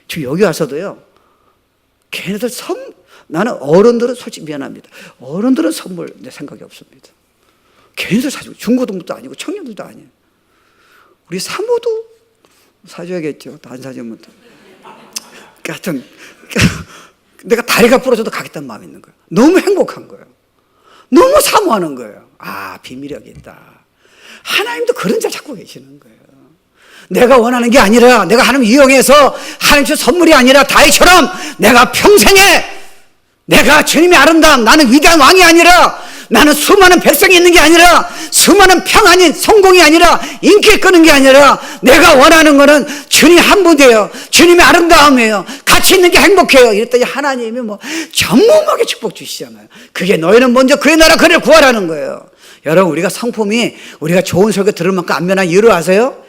[SPEAKER 1] 지금 여기 와서도요, 걔네들 나는 어른들은 솔직히 미안합니다. 어른들은 선물 내 생각이 없습니다. 걔네들 사주고, 중고등부도 아니고 청년들도 아니에요. 우리 사모도 사줘야겠죠. 안 사주면. 하여튼 내가 다리가 부러져도 가겠다는 마음이 있는 거예요. 너무 행복한 거예요. 너무 사모하는 거예요. 아, 비밀이 여기 있다. 하나님도 그런 자 찾고 계시는 거예요. 내가 원하는 게 아니라, 내가 하나님 이용해서 하나님 주 선물이 아니라 다윗처럼 내가 평생에 내가 주님의 아름다움, 나는 위대한 왕이 아니라, 나는 수많은 백성이 있는 게 아니라, 수많은 평안이 성공이 아니라, 인기를 끄는 게 아니라, 내가 원하는 거는 주님 한 분이에요. 주님의 아름다움이에요. 같이 있는 게 행복해요. 이랬더니 하나님이 뭐 전무하게 축복 주시잖아요. 그게 너희는 먼저 그의 나라 그를 구하라는 거예요. 여러분, 우리가 성품이 우리가 좋은 설교 들을 만큼 안면한 이유를 아세요?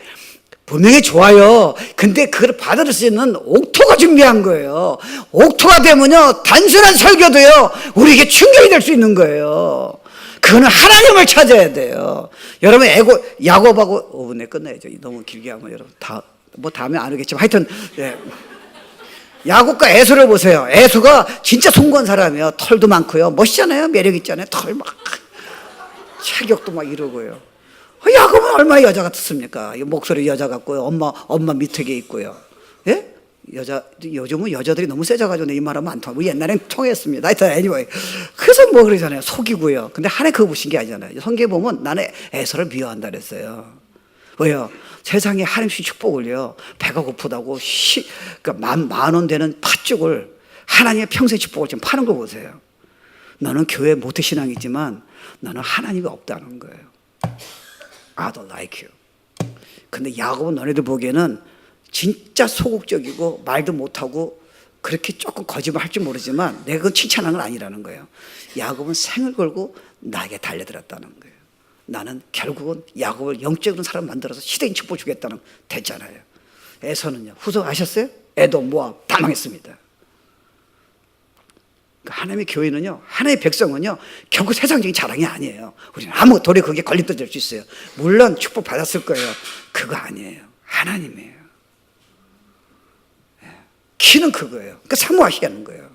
[SPEAKER 1] 분명히 좋아요. 근데 그걸 받을 수 있는 옥토가 준비한 거예요. 옥토가 되면요, 단순한 설교도요, 우리에게 충격이 될 수 있는 거예요. 그거는 하나님을 찾아야 돼요. 여러분, 야곱하고 5분에 끝내야죠. 너무 길게 하면 여러분 다음에 안 오겠지만 하여튼, 예. 야곱과 에서를 보세요. 에서가 진짜 송구한 사람이에요. 털도 많고요, 멋있잖아요. 매력 있잖아요. 털 막, 체격도 막 이러고요. 야곱은 얼마나 여자 같았습니까? 목소리 여자 같고요, 엄마 밑에게 있고요. 예? 요즘은 여자들이 너무 세져가지고 이 말하면 안 통하고, 옛날엔 통했습니다. 하여튼 anyway. 그래서 뭐 그러잖아요. 속이고요. 근데 하나님 그거 보신 게 아니잖아요. 성경에 보면 나는 에서를 미워한다 그랬어요. 왜요? 세상에 하나님 주신 축복을요, 배가 고프다고 그러니까 만 원 되는 팥죽을, 하나님의 평생 축복을 지금 파는 거 보세요. 너는 교회 모태신앙이지만 너는 하나님이 없다는 거예요. I don't like you. 근데 야곱은 너네들 보기에는 진짜 소극적이고 말도 못하고 그렇게 조금 거짓말 할 줄 모르지만 내가 그건 칭찬한 건 아니라는 거예요. 야곱은 생을 걸고 나에게 달려들었다는 거예요. 나는 결국은 야곱을 영적인 사람 만들어서 시대인 축복 주겠다는 됐잖아요. 에서는요, 후속 아셨어요? 에돔, 모압 다 망했습니다. 하나님의 교회는요, 하나님의 백성은요, 결국 세상적인 자랑이 아니에요. 우리는 아무 도리 그게 걸림돌 될 수 있어요. 물론 축복 받았을 거예요. 그거 아니에요. 하나님이에요. 키는 그거예요. 그러니까 사모하시는 거예요.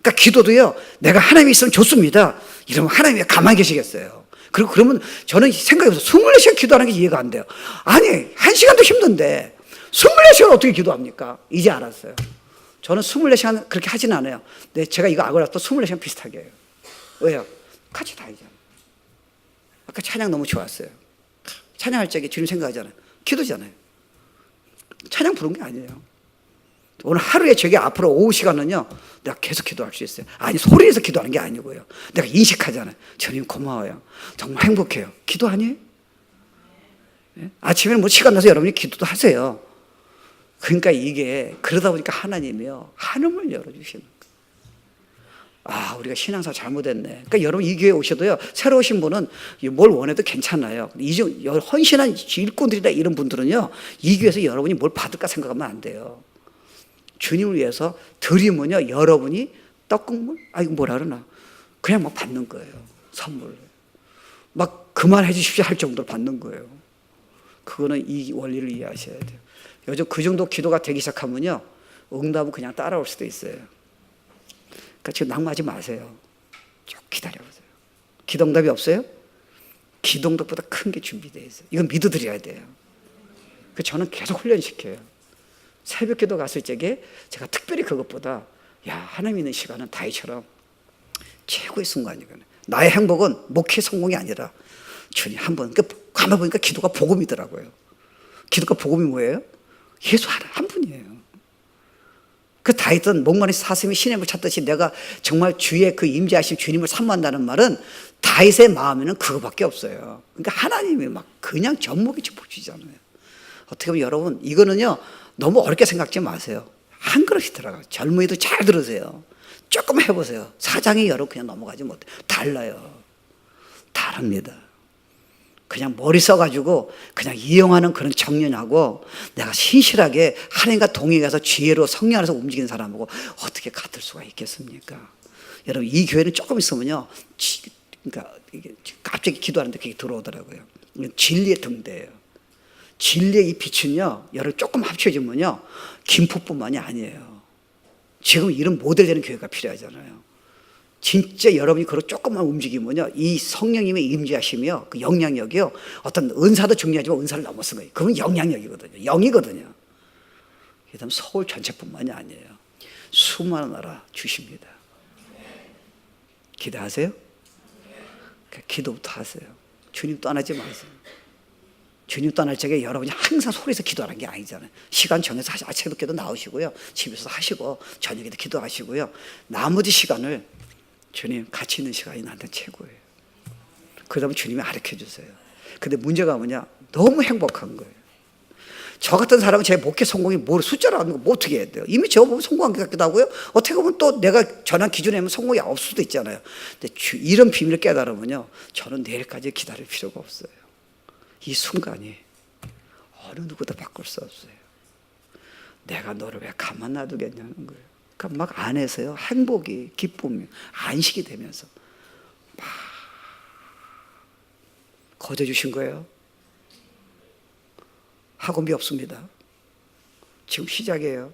[SPEAKER 1] 그러니까 기도도요, 내가 하나님이 있으면 좋습니다. 이러면 하나님이 가만히 계시겠어요. 그리고 그러면 저는 생각해보세요. 24시간 기도하는 게 이해가 안 돼요. 아니, 1시간도 힘든데 24시간 어떻게 기도합니까? 이제 알았어요. 저는 24시간 그렇게 하진 않아요. 근데 제가 이거 알고 나서 또 24시간 비슷하게 해요. 왜요? 같이 다니잖아요. 아까 찬양 너무 좋았어요. 찬양할 적에 주님 생각하잖아요. 기도잖아요. 찬양 부른 게 아니에요. 오늘 하루에 저게 앞으로 오후 시간은요, 내가 계속 기도할 수 있어요. 아니, 소리에서 기도하는 게 아니고요. 내가 인식하잖아요. 주님 고마워요. 정말 행복해요. 기도 아니에요? 네? 아침에는 뭐 시간 나서 여러분이 기도도 하세요. 그러니까 이게 그러다 보니까 하나님이요, 하늘을 열어주시는 거예요. 아, 우리가 신앙사 잘못했네. 그러니까 여러분 이 교회 오셔도요, 새로 오신 분은 뭘 원해도 괜찮아요. 헌신한 일꾼들이나 이런 분들은요, 이 교회에서 여러분이 뭘 받을까 생각하면 안 돼요. 주님을 위해서 드리면요, 여러분이 떡국물? 아, 이거 뭐라 그러나? 그냥 막 받는 거예요. 선물을. 막 그만해 주십시오 할 정도로 받는 거예요. 그거는 이 원리를 이해하셔야 돼요. 요즘 그 정도 기도가 되기 시작하면요, 응답은 그냥 따라올 수도 있어요. 그러니까 지금 낙마하지 마세요. 쭉 기다려보세요. 기도응답이 없어요? 기도응답보다 큰 게 준비되어 있어요. 이건 믿어드려야 돼요. 그래서 저는 계속 훈련시켜요. 새벽 기도 갔을 적에 제가 특별히 그것보다 하나님 있는 시간은 다윗처럼 최고의 순간이거든요. 나의 행복은 목회 성공이 아니라 주님 한번 가만 보니까 기도가 복음이더라고요. 기도가 복음이 뭐예요? 예수 한 분이에요. 그 다윗은 목마른 사슴이 시냇을 찾듯이 내가 정말 주의 그 임재하신 주님을 사모한다는 말은 다윗의 마음에는 그거밖에 없어요. 그러니까 하나님이 막 그냥 젖먹이 축복 주잖아요. 어떻게 보면 여러분 이거는요 너무 어렵게 생각지 마세요. 한 그릇이 들어가요. 젊은이도 잘 들으세요. 조금 해보세요. 사장이 여러분 그냥 넘어가지 못해. 달라요. 다릅니다. 그냥 머리 써가지고 그냥 이용하는 그런 청년하고 내가 신실하게 하나님과 동행해서 지혜로 성령 안에서 움직이는 사람하고 어떻게 같을 수가 있겠습니까? 여러분 이 교회는 조금 있으면요 그러니까 이게 갑자기 기도하는데 그게 들어오더라고요. 진리의 등대예요. 진리의 이 빛은요 여러분 조금 합쳐지면요 김포뿐만이 아니에요. 지금 이런 모델 되는 교회가 필요하잖아요. 진짜 여러분이 그걸 조금만 움직이면요 이 성령님의 임재하심이요 그 영향력이요 어떤 은사도 중요하지만 은사를 넘어선 거예요. 그건 영향력이거든요. 영이거든요. 그다음 서울 전체뿐만이 아니에요. 수많은 나라 주십니다. 기도하세요? 기도부터 하세요. 주님 떠나지 마세요. 주님 떠날 적에 여러분이 항상 소리에서 기도하는 게 아니잖아요. 시간 정해서 아침에도 기도 나오시고요. 집에서 하시고 저녁에도 기도하시고요. 나머지 시간을 주님 같이 있는 시간이 나한테 최고예요. 그러다 주님이 가르쳐 주세요. 근데 문제가 뭐냐? 너무 행복한 거예요. 저 같은 사람은 제 목회 성공이 뭘 숫자로 하는 거 뭐 어떻게 해야 돼요? 이미 저 보면 성공한 것 같기도 하고요. 어떻게 보면 또 내가 전한 기준에 하면 성공이 없을 수도 있잖아요. 근데 이런 비밀을 깨달으면요. 저는 내일까지 기다릴 필요가 없어요. 이 순간이 어느 누구도 바꿀 수 없어요. 내가 너를 왜 가만 놔두겠냐는 거예요. 그러니까 막 안에서요 행복이 기쁨이 안식이 되면서 막 거저 주신 거예요. 학원비 없습니다. 지금 시작이에요.